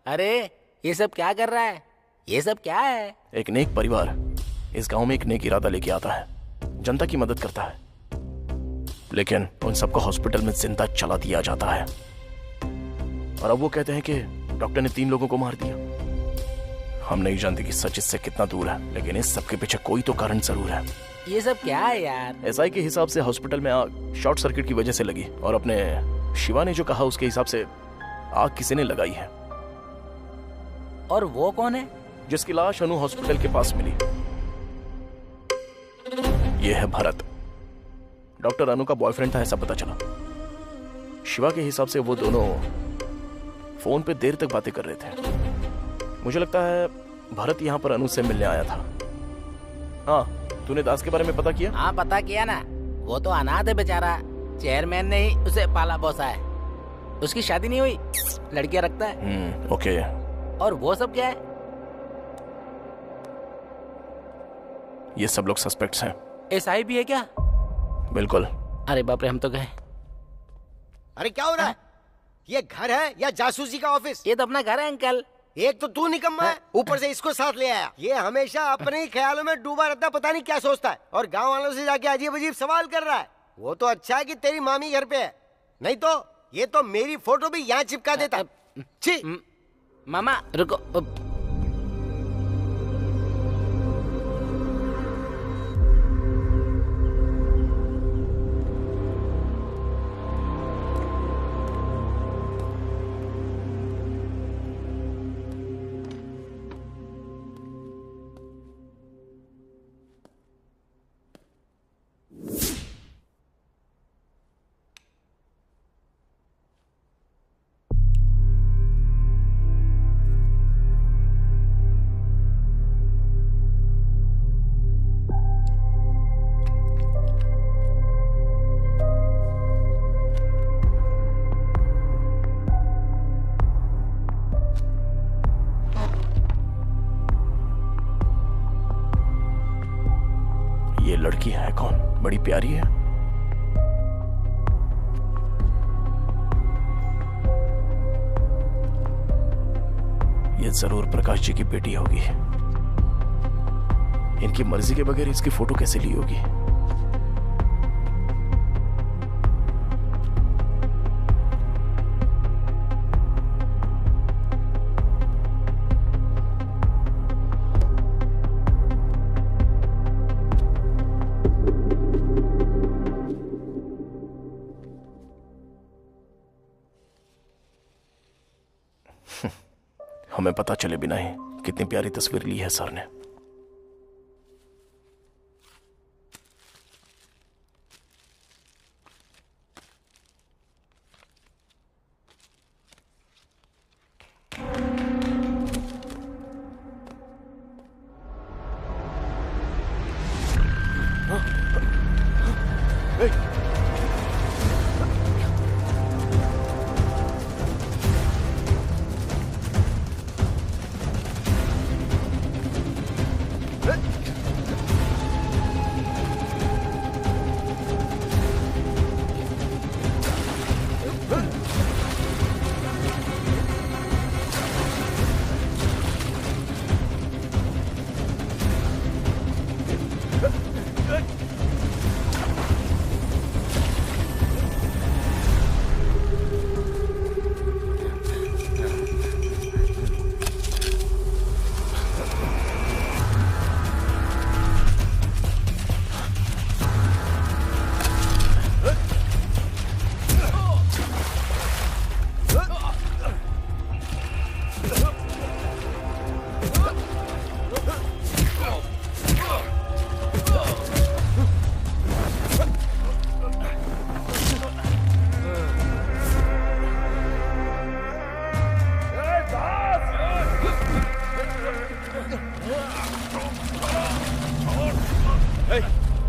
अरे ये सब क्या कर रहा है? ये सब क्या है? एक नेक परिवार इस गांव में एक नेक इरादा लेके आता है, जनता की मदद करता है, लेकिन उन सबको हॉस्पिटल में जिंदा चला दिया जाता है। और अब वो कहते हैं कि डॉक्टर ने 3 लोगों को मार दिया। हम नहीं जानते कि सच इससे कितना दूर है, लेकिन इस सब के पीछे कोई तो कारण जरूर है। ये सब क्या है यार? एसआई के हिसाब से हॉस्पिटल में आग शॉर्ट सर्किट की वजह से लगी, और अपने शिवा ने जो कहा उसके हिसाब से आग किसी ने लगाई है। और वो कौन है? जिसकी लाश अनु हॉस्पिटल के पास मिली। ये है भरत, डॉक्टर अनु का बॉयफ्रेंड था ऐसा पता चला। शिवा के हिसाब से वो दोनों फोन पे देर तक बातें कर रहे थे। मुझे लगता है भरत यहाँ पर अनु से मिलने आया था। हाँ, तूने दास के बारे में पता किया? हाँ पता किया ना, वो तो अनाथ है बेचारा। चेयरमैन ने ही उसे पाला पोसा है। उसकी शादी नहीं हुई, लड़कियां रखता है। ओके। और वो सब क्या है? ये सब लोग सस्पेक्ट्स हैं। एसआई भी है क्या? बिल्कुल। अरे बाप रे, हम तो गए। अरे क्या हो रहा है? ये घर है या जासूसी का ऑफिस? ये तो अपना घर है अंकल। एक तो तू निकम्मा है, ऊपर से इसको साथ ले आया। ये हमेशा अपने ही ख्यालों में डूबा रहता है, पता नहीं क्या सोचता है, और गांव वालों से जाके अजीब अजीब सवाल कर रहा है। वो तो अच्छा है कि तेरी मामी घर पे है, नहीं तो ये तो मेरी फोटो भी यहाँ चिपका देता। छी। मामा रुको। बड़ी प्यारी है। ये जरूर प्रकाश जी की बेटी होगी। इनकी मर्जी के बगैर इसकी फोटो कैसे ली होगी? हमें पता चले बिना ही कितनी प्यारी तस्वीर ली है सर ने।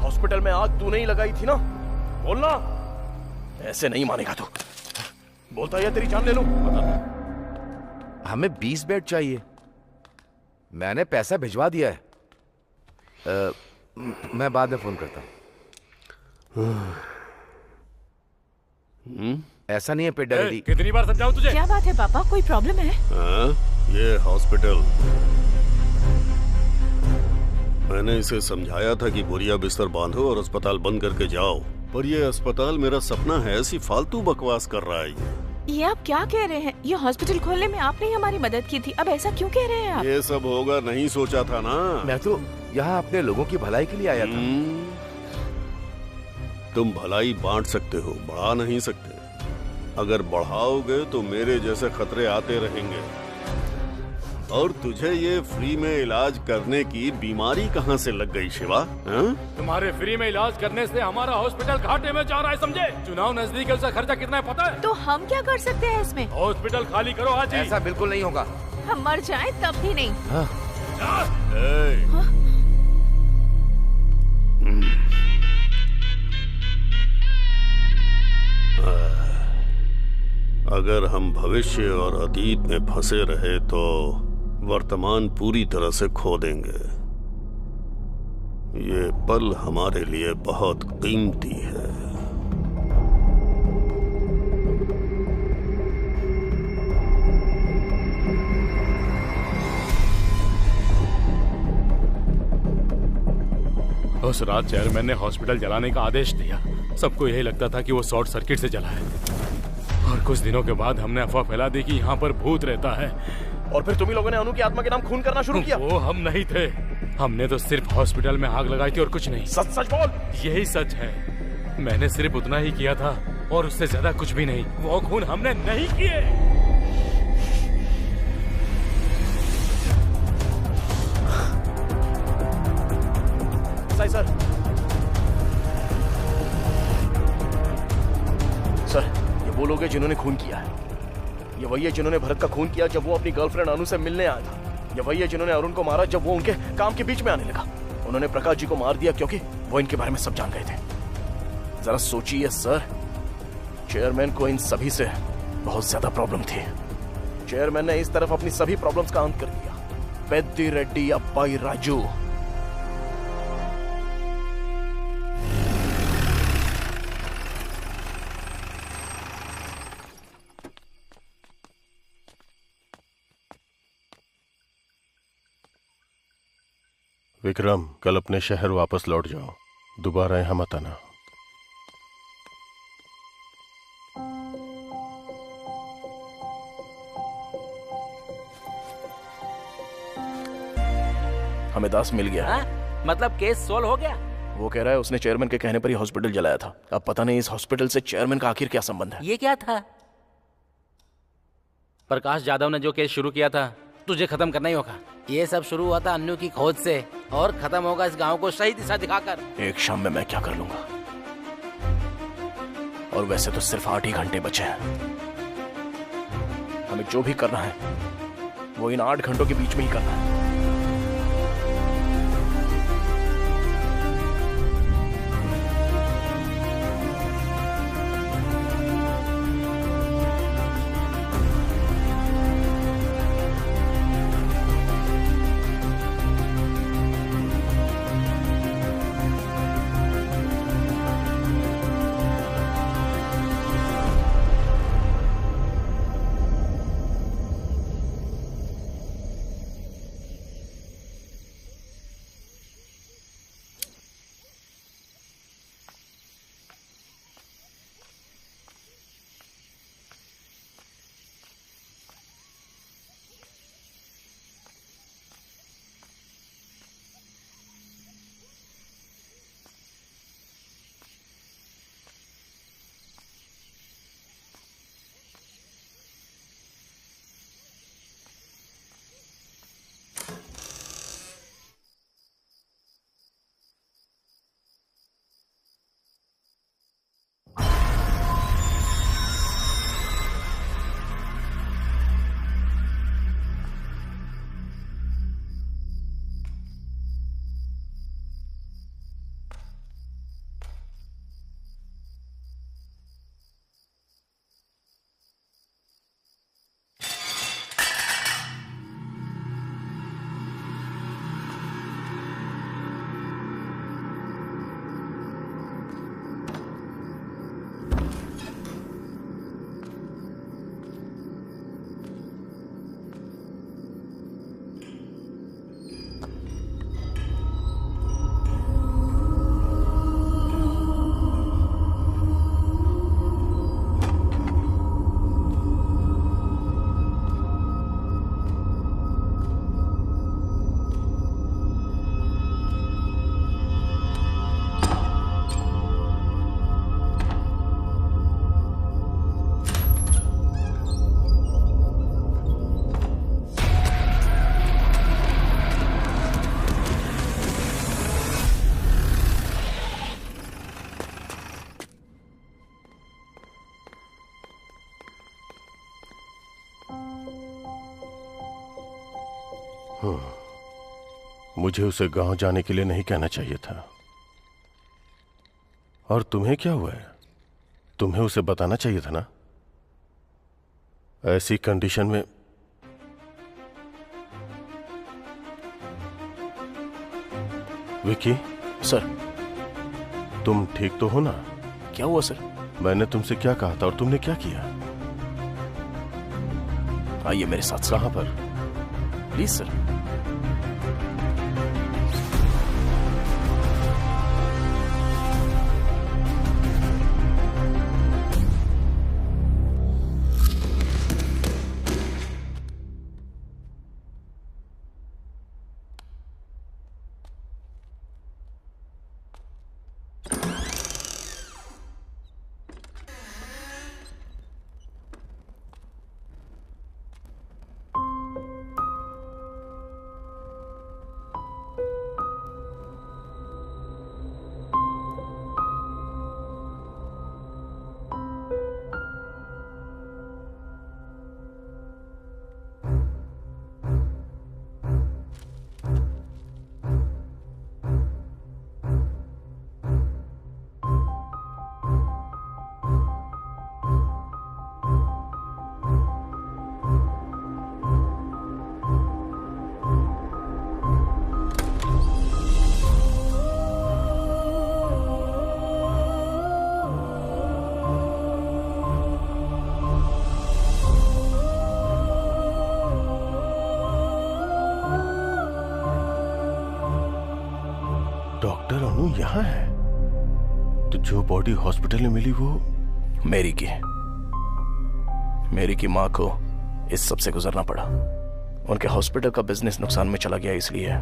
हॉस्पिटल में आग तू नहीं लगाई थी ना? बोलना। ऐसे नहीं मानेगा तू। बोलता है तेरी जान ले लूं। हमें 20 बेड चाहिए। मैंने पैसा भिजवा दिया है। मैं बाद में फोन करता हूँ। ऐसा नहीं है पेड्डा रेड्डी। कितनी बार समझाऊं तुझे? क्या बात है पापा, कोई प्रॉब्लम है? ये हॉस्पिटल, मैंने इसे समझाया था कि बोरिया बिस्तर बांधो और अस्पताल बंद करके जाओ, पर ये अस्पताल मेरा सपना है, ऐसी फालतू बकवास कर रहा है ये आप क्या कह रहे हैं? ये हॉस्पिटल खोलने में आपने ही हमारी मदद की थी, अब ऐसा क्यों कह रहे हैं आप? ये सब होगा नहीं सोचा था ना। मैं तो यहाँ अपने लोगों की भलाई के लिए आया था। तुम भलाई बांट सकते हो, बढ़ा नहीं सकते। अगर बढ़ाओगे तो मेरे जैसे खतरे आते रहेंगे। और तुझे ये फ्री में इलाज करने की बीमारी कहाँ से लग गई शिवा? तुम्हारे फ्री में इलाज करने से हमारा हॉस्पिटल घाटे में जा रहा है, समझे? चुनाव नजदीक है, उसका खर्चा कितना है पता है? तो हम क्या कर सकते हैं इसमें? हॉस्पिटल खाली करो आज ही। ऐसा बिल्कुल नहीं होगा। हम मर जाएं तब भी नहीं। अगर हम भविष्य और अतीत में फंसे रहे तो वर्तमान पूरी तरह से खो देंगे। ये पल हमारे लिए बहुत कीमती है। उस रात चेयरमैन ने हॉस्पिटल जलाने का आदेश दिया। सबको यही लगता था कि वो शॉर्ट सर्किट से जला है, और कुछ दिनों के बाद हमने अफवाह फैला दी कि यहाँ पर भूत रहता है। और फिर तुम ही लोगों ने अनु की आत्मा के नाम खून करना शुरू किया। वो हम नहीं थे, हमने तो सिर्फ हॉस्पिटल में आग लगाई थी और कुछ नहीं। सच सच बोल। यही सच है, मैंने सिर्फ उतना ही किया था और उससे ज्यादा कुछ भी नहीं। वो खून हमने नहीं किए। सर सर, ये वो लोग हैं जिन्होंने खून किया है। ये वही है जिन्होंने भरत का खून किया जब वो अपनी गर्लफ्रेंड अनु से मिलने आया था। ये वही है जिन्होंने अरुण को मारा जब वो उनके काम के बीच में आने लगा। उन्होंने प्रकाश जी को मार दिया क्योंकि वो इनके बारे में सब जान गए थे। जरा सोचिए सर, चेयरमैन को इन सभी से बहुत ज्यादा प्रॉब्लम थी। चेयरमैन ने इस तरफ अपनी सभी प्रॉब्लम्स का अंत कर दिया। पेद्दी रेड्डी अब्बाई राजू। विक्रम, कल अपने शहर वापस लौट जाओ, दोबारा यहाँ मत आना। हमें दास मिल गया। मतलब केस सोल्व हो गया? वो कह रहा है उसने चेयरमैन के कहने पर ही हॉस्पिटल जलाया था। अब पता नहीं इस हॉस्पिटल से चेयरमैन का आखिर क्या संबंध है। ये क्या था? प्रकाश यादव ने जो केस शुरू किया था, तुझे खत्म करना ही होगा। ये सब शुरू हुआ था अन्नू की खोज से और खत्म होगा इस गांव को सही दिशा दिखाकर। एक शाम में मैं क्या कर लूंगा, और वैसे तो सिर्फ 8 ही घंटे बचे हैं। हमें जो भी करना है वो इन 8 घंटों के बीच में ही करना है। मुझे उसे गांव जाने के लिए नहीं कहना चाहिए था। और तुम्हें क्या हुआ है? तुम्हें उसे बताना चाहिए था ना। ऐसी कंडीशन में विकी। सर, तुम ठीक तो हो ना? क्या हुआ सर? मैंने तुमसे क्या कहा था और तुमने क्या किया? आइए मेरे साथ। कहां पर? Please sir. डॉक्टर अनु यहाँ है? तो जो बॉडी हॉस्पिटल में मिली वो मेरी की माँ को इस सब से गुजरना पड़ा। उनके हॉस्पिटल का बिजनेस नुकसान में चला गया, इसलिए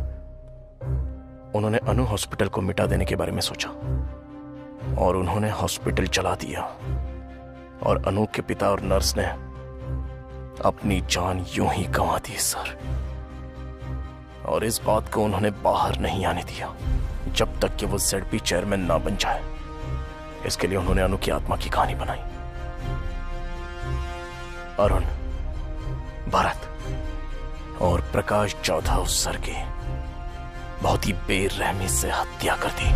उन्होंने अनु हॉस्पिटल को मिटा देने के बारे में सोचा और उन्होंने हॉस्पिटल चला दिया। और अनु के पिता और नर्स ने अपनी जान यूं ही गंवा दी सर। और इस बात को उन्होंने बाहर नहीं आने दिया जब तक कि वो ZP चेयरमैन ना बन जाए। इसके लिए उन्होंने अनु की आत्मा की कहानी बनाई। अरुण, भरत और प्रकाश चौथा उस सर की बहुत ही बेरहमी से हत्या कर दी।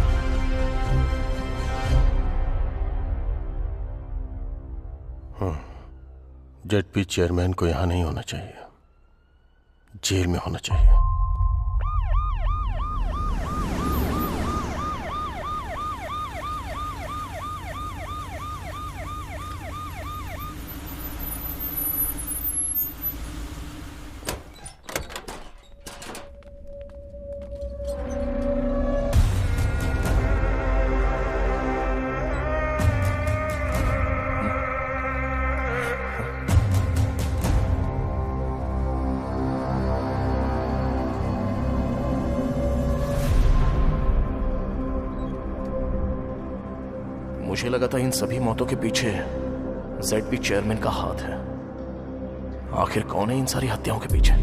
ZP चेयरमैन को यहां नहीं होना चाहिए, जेल में होना चाहिए। मुझे लगा था इन सभी मौतों के पीछे ZP चेयरमैन का हाथ है। आखिर कौन है इन सारी हत्याओं के पीछे?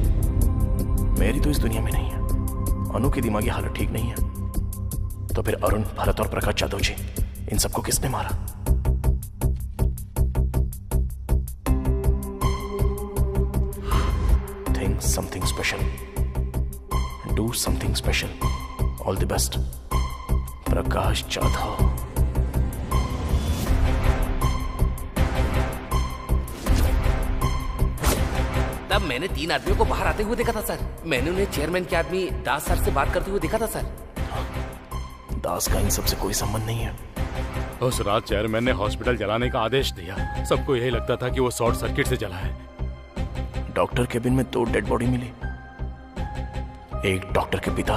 मेरी तो इस दुनिया में नहीं है। अनु की दिमागी हालत ठीक नहीं है, तो फिर अरुण, भरत और प्रकाश जादव जी, इन सबको किसने मारा? Think something special. Do something special. All the best. Prakash Jadhav. तब मैंने 3 आदमियों को बाहर आते हुए देखा था सर। मैंने उन्हें चेयरमैन के आदमी दास सर से बात करते हुए देखा था सर। दास का इन सबसे कोई संबंध नहीं है। उस रात चेयरमैन ने हॉस्पिटल जलाने का आदेश दिया। सबको यही लगता था कि वो शॉर्ट सर्किट से जला है। डॉक्टर केबिन में 2 डेड बॉडी मिली। एक डॉक्टर के पिता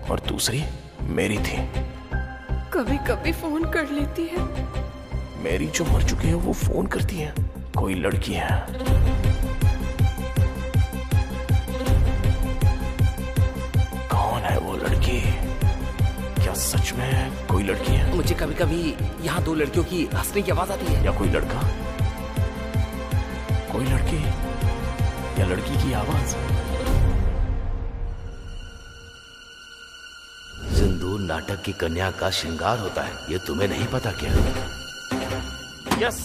और दूसरी मेरी थी। कभी कभी फोन कर लेती है। मेरी जो मर चुकी है वो फोन करती है। कोई लड़की है। कौन है वो लड़की? क्या सच में कोई लड़की है? मुझे कभी कभी यहाँ 2 लड़कियों की हंसने की आवाज आती है। या कोई लड़का? कोई लड़की या लड़की की आवाज? सिंदूर नाटक की कन्या का श्रृंगार होता है, ये तुम्हें नहीं पता क्या? यस,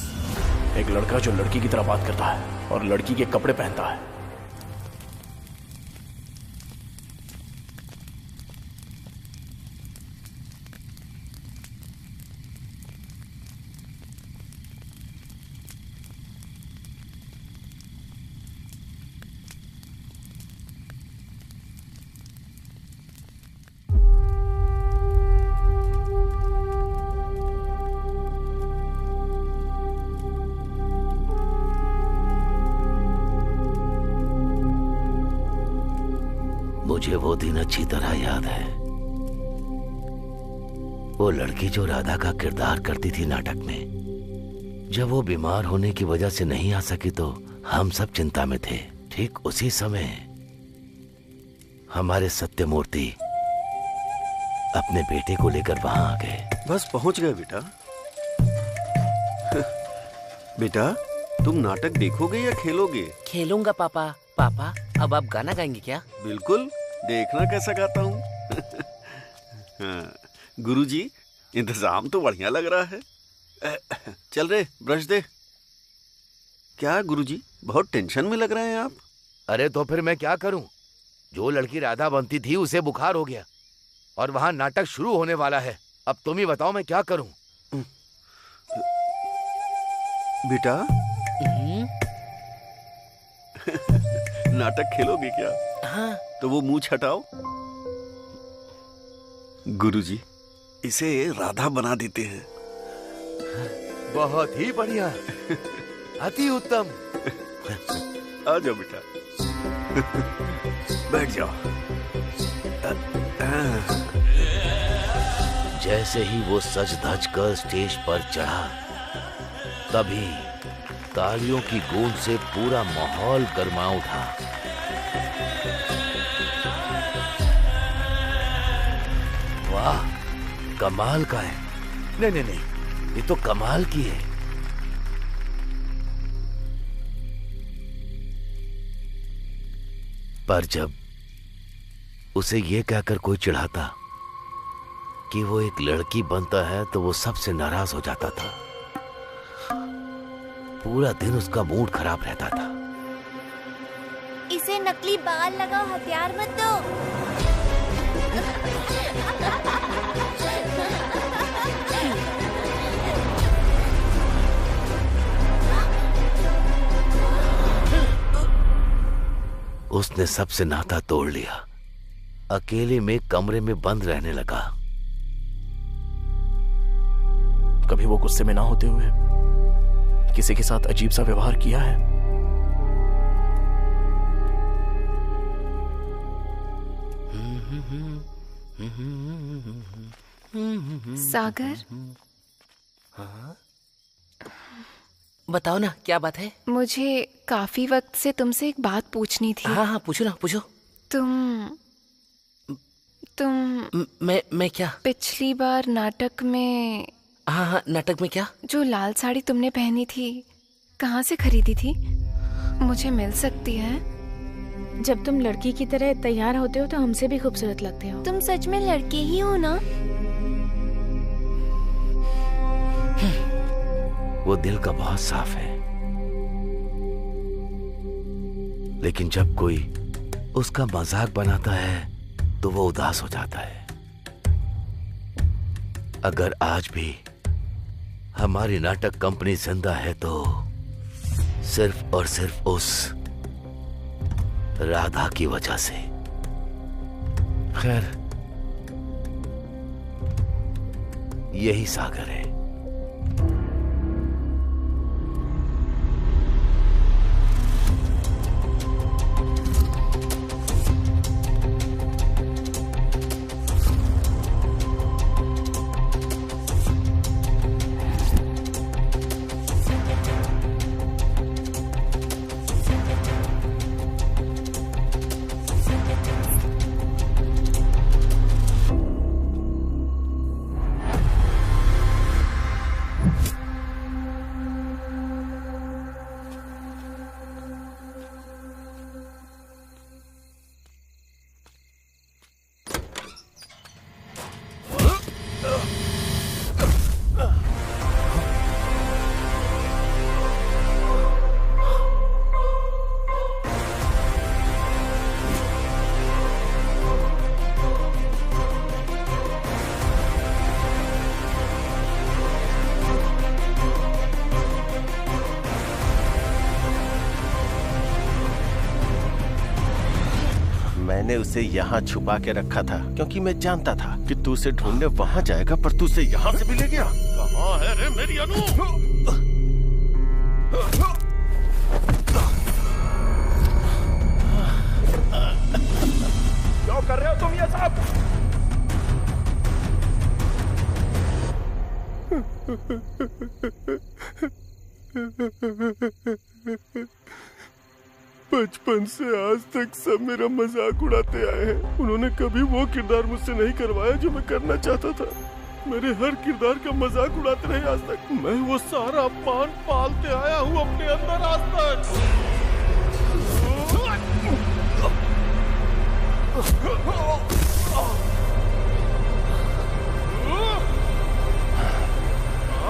एक लड़का जो लड़की की तरह बात करता है और लड़की के कपड़े पहनता है। मुझे वो दिन अच्छी तरह याद है। वो लड़की जो राधा का किरदार करती थी नाटक में, जब वो बीमार होने की वजह से नहीं आ सकी तो हम सब चिंता में थे। ठीक उसी समय हमारे सत्यमूर्ति अपने बेटे को लेकर वहां आ गए। बस पहुंच गए बेटा। बेटा, तुम नाटक देखोगे या खेलोगे? खेलूंगा पापा। पापा, अब आप गाना गाएंगे क्या? बिल्कुल, देखना कैसा गाता हूँ। हाँ, गुरुजी, इंतजाम तो बढ़िया लग रहा है। चल रे, ब्रश दे। क्या गुरुजी, बहुत टेंशन में लग रहे हैं आप? अरे तो फिर मैं क्या करूं? जो लड़की राधा बनती थी उसे बुखार हो गया और वहां नाटक शुरू होने वाला है। अब तुम ही बताओ मैं क्या करूं? बेटा, नाटक खेलोगे क्या? हाँ। तो वो मुंह छटाओ। गुरुजी, इसे राधा बना देते हैं। बहुत ही बढ़िया, अति उत्तम। आ जाओ बेटा, बैठ जाओ। जैसे ही वो सज धज कर स्टेज पर चढ़ा, तभी तालियों की गूंज से पूरा माहौल गर्मा उठा। वाह, कमाल का है। नहीं नहीं नहीं, ये तो कमाल की है। पर जब उसे ये कहकर कोई चिढ़ाता कि वो एक लड़की बनता है तो वो सबसे नाराज हो जाता था। पूरा दिन उसका मूड खराब रहता था। इसे नकली बाल लगाओ, हथियार मत दो। उसने सबसे नाता तोड़ लिया, अकेले में कमरे में बंद रहने लगा। कभी वो गुस्से में ना होते हुए किसी के साथ अजीब सा व्यवहार किया है? सागर, बताओ ना, क्या बात है? मुझे काफी वक्त से तुमसे एक बात पूछनी थी। हाँ हाँ, पूछो ना, पूछो। तुम मैं क्या? पिछली बार नाटक में। हाँ हाँ, नाटक में क्या? जो लाल साड़ी तुमने पहनी थी, कहाँ से खरीदी थी? मुझे मिल सकती है? जब तुम लड़की की तरह तैयार होते हो तो हमसे भी खूबसूरत लगते हो। तुम सच में लड़के ही हो ना? वो दिल का बहुत साफ है, लेकिन जब कोई उसका मजाक बनाता है तो वो उदास हो जाता है। अगर आज भी हमारी नाटक कंपनी जिंदा है तो सिर्फ और सिर्फ उस राधा की वजह से। खैर, यही सागर है। मैंने उसे यहाँ छुपा के रखा था क्योंकि मैं जानता था कि तू उसे ढूंढने वहां जाएगा, पर तू उसे यहाँ से भी ले गया। कहाँ है रे मेरी अनु? क्या कर रहे हो तुम ये सब? बचपन से आज तक सब मेरा मजाक उड़ाते आए हैं। उन्होंने कभी वो किरदार मुझसे नहीं करवाया जो मैं करना चाहता था। मेरे हर किरदार का मजाक उड़ाते रहे आज तक। मैं वो सारा अपमान पालते आया हूँ अपने अंदर आज तक।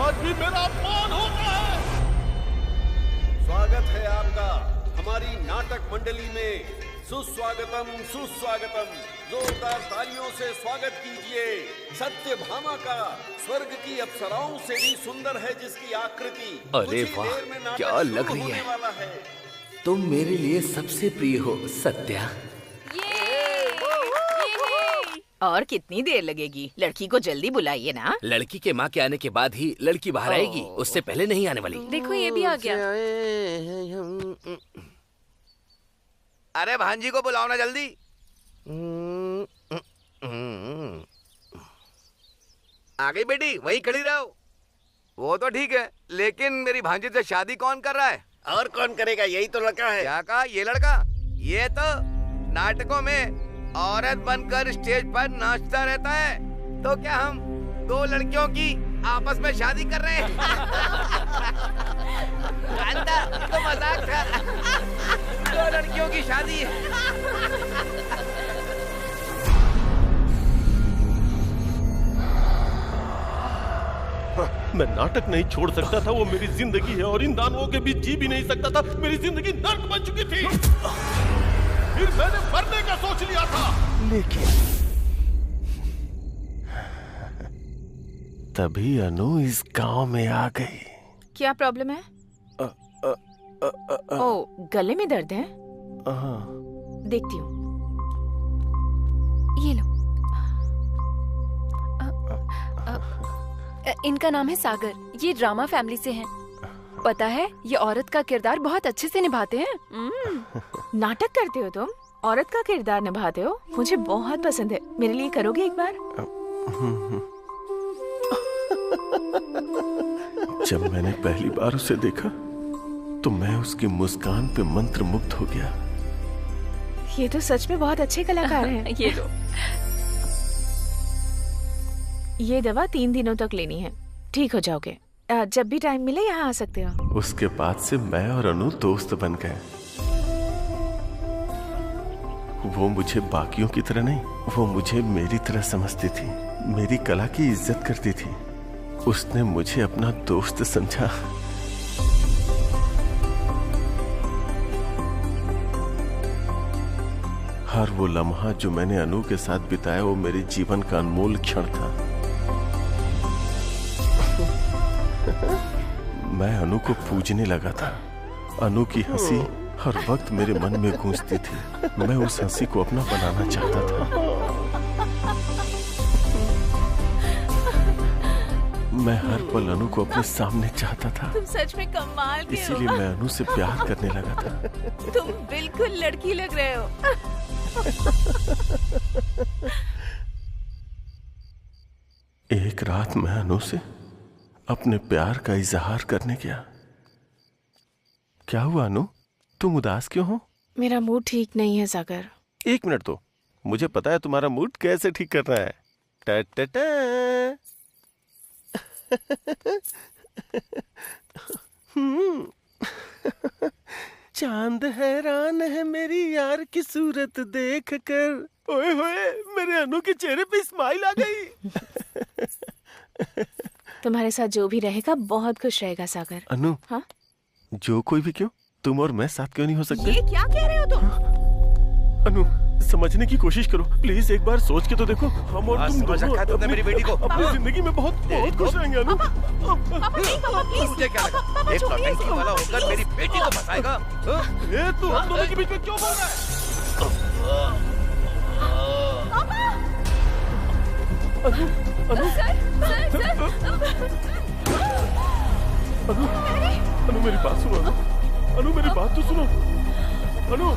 आज भी मेरा अपमान होता है। स्वागत है आपका हमारी नाटक मंडली में। सुस्वागतम सुस्वागतम। जोरदार तालियों से स्वागत कीजिए सत्यभामा का। स्वर्ग की अप्सराओं से भी सुंदर है जिसकी आकृति। अरे वाह, क्या लग रही है। तुम मेरे लिए सबसे प्रिय हो सत्या। और कितनी देर लगेगी? लड़की को जल्दी बुलाइए ना। लड़की के माँ के आने के बाद ही लड़की बाहर आएगी, उससे पहले नहीं आने वाली। देखो ये भी आ गया। अरे भांजी को बुलाओ ना जल्दी। आ गई बेटी, वहीं खड़ी रहो। वो तो ठीक है, लेकिन मेरी भांजी से शादी कौन कर रहा है? और कौन करेगा? यही तो लड़का है। क्या कहा? ये लड़का? ये तो नाटकों में औरत बनकर स्टेज पर नाचता रहता है। तो क्या हम दो लड़कियों की आपस में शादी कर रहे हैं? तो मजाक था। दो लड़कियों की शादी है। मैं नाटक नहीं छोड़ सकता था, वो मेरी जिंदगी है और इन दानवों के बीच जी भी नहीं सकता था। मेरी जिंदगी नर्क बन चुकी थी। फिर मैंने मरने का सोच लिया था, लेकिन तभी अनु इस गांव में आ गई। क्या प्रॉब्लम है? ओ, गले में दर्द है? देखती हूँ। ये लो। इनका नाम है सागर। ये ड्रामा फैमिली से हैं। पता है, ये औरत का किरदार बहुत अच्छे से निभाते हैं। नाटक करते हो तुम? औरत का किरदार निभाते हो? मुझे बहुत पसंद है। मेरे लिए करोगे एक बार? जब मैंने पहली बार उसे देखा तो मैं उसकी मुस्कान पे मंत्रमुग्ध हो गया। ये तो सच में बहुत अच्छे कलाकार हैं। ये लो। ये दवा 3 दिनों तक लेनी है, ठीक हो जाओगे। जब भी टाइम मिले यहाँ आ सकते हो। उसके बाद से मैं और अनु दोस्त बन गए। वो मुझे बाकियों की तरह नहीं, वो मुझे मेरी तरह समझती थी, मेरी कला की इज्जत करती थी। उसने मुझे अपना दोस्त समझा। हर वो लम्हा जो मैंने अनु के साथ बिताया, वो मेरे जीवन का अनमोल क्षण था। मैं अनु को पूजने लगा था। अनु की हंसी हर वक्त मेरे मन में गूंजती थी। मैं उस हंसी को अपना बनाना चाहता था। मैं हर पल अनु को अपने सामने चाहता था। तुम सच में कमाल के हो। इसीलिए मैं अनु से प्यार करने लगा था। तुम बिल्कुल लड़की लग रहे हो। एक रात मैं अनु से अपने प्यार का इजहार करने गया। क्या हुआ अनु, तुम उदास क्यों हो? मेरा मूड ठीक नहीं है सागर। 1 मिनट तो, मुझे पता है तुम्हारा मूड कैसे ठीक करना है। टा टा टा। चांद हैरान है मेरी यार की सूरत देख कर। ओए होए, मेरे अनु के चेहरे पे स्माइल आ गई। तुम्हारे साथ जो भी रहेगा बहुत खुश रहेगा सागर। अनु, हाँ? जो कोई भी क्यों, तुम और मैं साथ क्यों नहीं हो सकते? ये क्या कह रहे हो तुम? अनु, समझने की कोशिश करो प्लीज, एक बार सोच के तो देखो। हम और तुम दोनों मेरी बेटी को अपनी जिंदगी में बहुत खुश रहेंगे। अनु, मुझे क्या लगा एक नौटंकी वाला होकर मेरी बेटी को फंसाएगा? ये तू हम दोनों के बीच में क्यों बोल रहा है? अनु, अनु मेरी बात सुनो। अनु मेरी बात तो सुनो। अनु,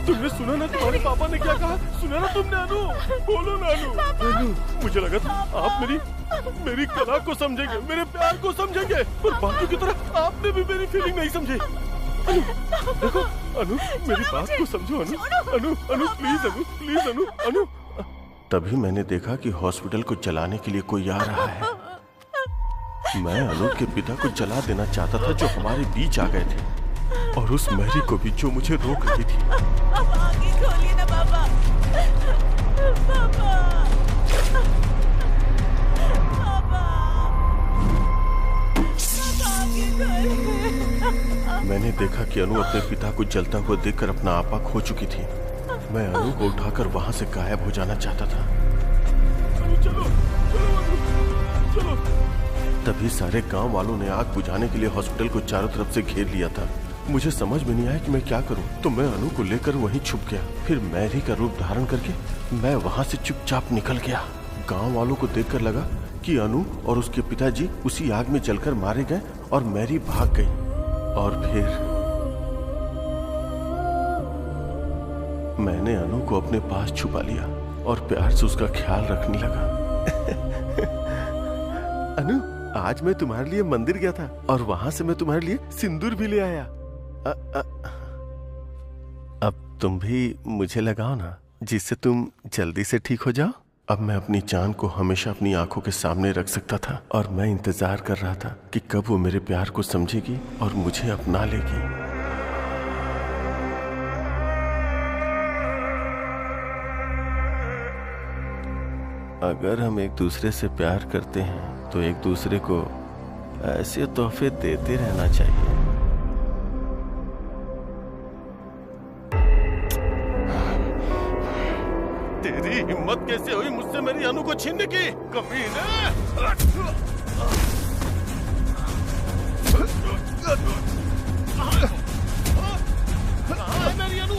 तुमने सुना ना तुम्हारे पापा ने क्या कहा? सुना ना तुमने? अनु, बोलो ना अनु। अनु, मुझे लगा था आप मेरी कला को समझेंगे, मेरे प्यार को समझेंगे, पर बाकी की तरह आपने भी मेरी फीलिंग नहीं समझी। अनु, देखो अनु, मेरी बात को समझो अनु। अनु, अनु प्लीज, अनु प्लीज, अनु, अनु। तभी मैंने देखा कि हॉस्पिटल को जलाने के लिए कोई आ रहा है। मैं अनु के पिता को जला देना चाहता था जो हमारे बीच आ गए थे, और उस मैरी को भी जो मुझे रोक रही थी। आगे खोलिए ना पापा। मैंने देखा कि अनु अपने पिता को जलता हुआ देखकर अपना आपा खो चुकी थी। मैं अनु को उठाकर वहां से गायब हो जाना चाहता था। चलो, चलो। तभी सारे गांव वालों ने आग बुझाने के लिए हॉस्पिटल को चारों तरफ से घेर लिया था। मुझे समझ में नहीं आया कि मैं क्या करूं, तो मैं अनु को लेकर वहीं छुप गया। फिर मैरी का रूप धारण करके मैं वहां से चुपचाप निकल गया। गांव वालों को देखकर लगा कि अनु और उसके पिताजी उसी आग में जलकर मारे गए और मैरी भाग गई। और फिर मैंने अनु को अपने पास छुपा लिया और प्यार से उसका ख्याल रखने लगा। अनु, आज मैं तुम्हारे लिए मंदिर गया था और वहाँ से मैं तुम्हारे लिए सिंदूर भी ले आया। अब तुम भी मुझे लगाओ ना, जिससे तुम जल्दी से ठीक हो जाओ। अब मैं अपनी जान को हमेशा अपनी आंखों के सामने रख सकता था और मैं इंतजार कर रहा था कि कब वो मेरे प्यार को समझेगी और मुझे अपना लेगी। अगर हम एक दूसरे से प्यार करते हैं तो एक दूसरे को ऐसे तोहफे देते रहना चाहिए। तेरी हिम्मत कैसे हुई मुझसे मेरी अनु को छीनने की, कमीने! मेरी अनु,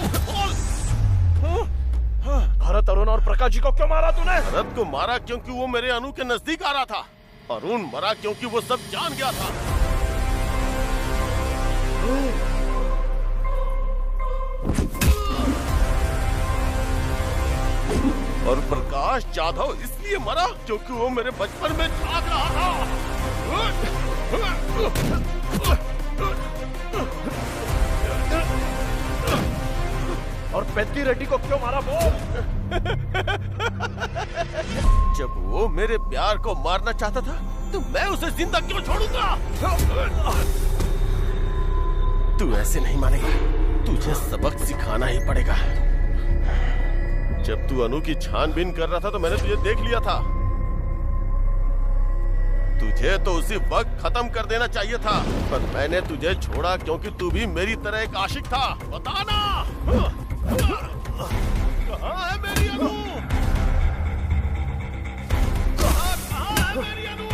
भरत, अरुण और प्रकाश जी को क्यों मारा तूने? भरत को मारा क्योंकि वो मेरे अनु के नजदीक आ रहा था। अरुण मरा क्योंकि वो सब जान गया था। और प्रकाश जाधव इसलिए मरा क्योंकि वो मेरे बचपन में झांक रहा था। और पेद्दी रेड्डी को क्यों मारा बोल? जब वो मेरे प्यार को मारना चाहता था तो मैं उसे जिंदा क्यों छोड़ूंगा? तू ऐसे नहीं मानेगा, तुझे सबक सिखाना ही पड़ेगा। जब तू अनु की छानबीन कर रहा था तो मैंने तुझे देख लिया था। तुझे तो उसी वक्त खत्म कर देना चाहिए था, पर मैंने तुझे छोड़ा क्योंकि तू भी मेरी तरह एक आशिक था। बताना कहाँ है मेरी अनु? कहाँ है मेरी अनु?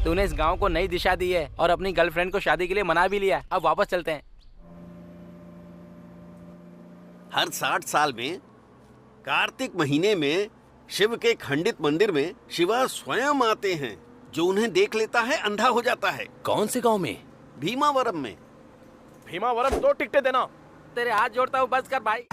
तूने इस गांव को नई दिशा दी है और अपनी गर्लफ्रेंड को शादी के लिए मना भी लिया। अब वापस चलते हैं। हर 60 साल में कार्तिक महीने में शिव के खंडित मंदिर में शिवा स्वयं आते हैं। जो उन्हें देख लेता है अंधा हो जाता है। कौन से गांव में? भीमावरम में। भीमावरम 2 टिकटें देना। तेरे हाथ जोड़ता हूँ, बस कर भाई।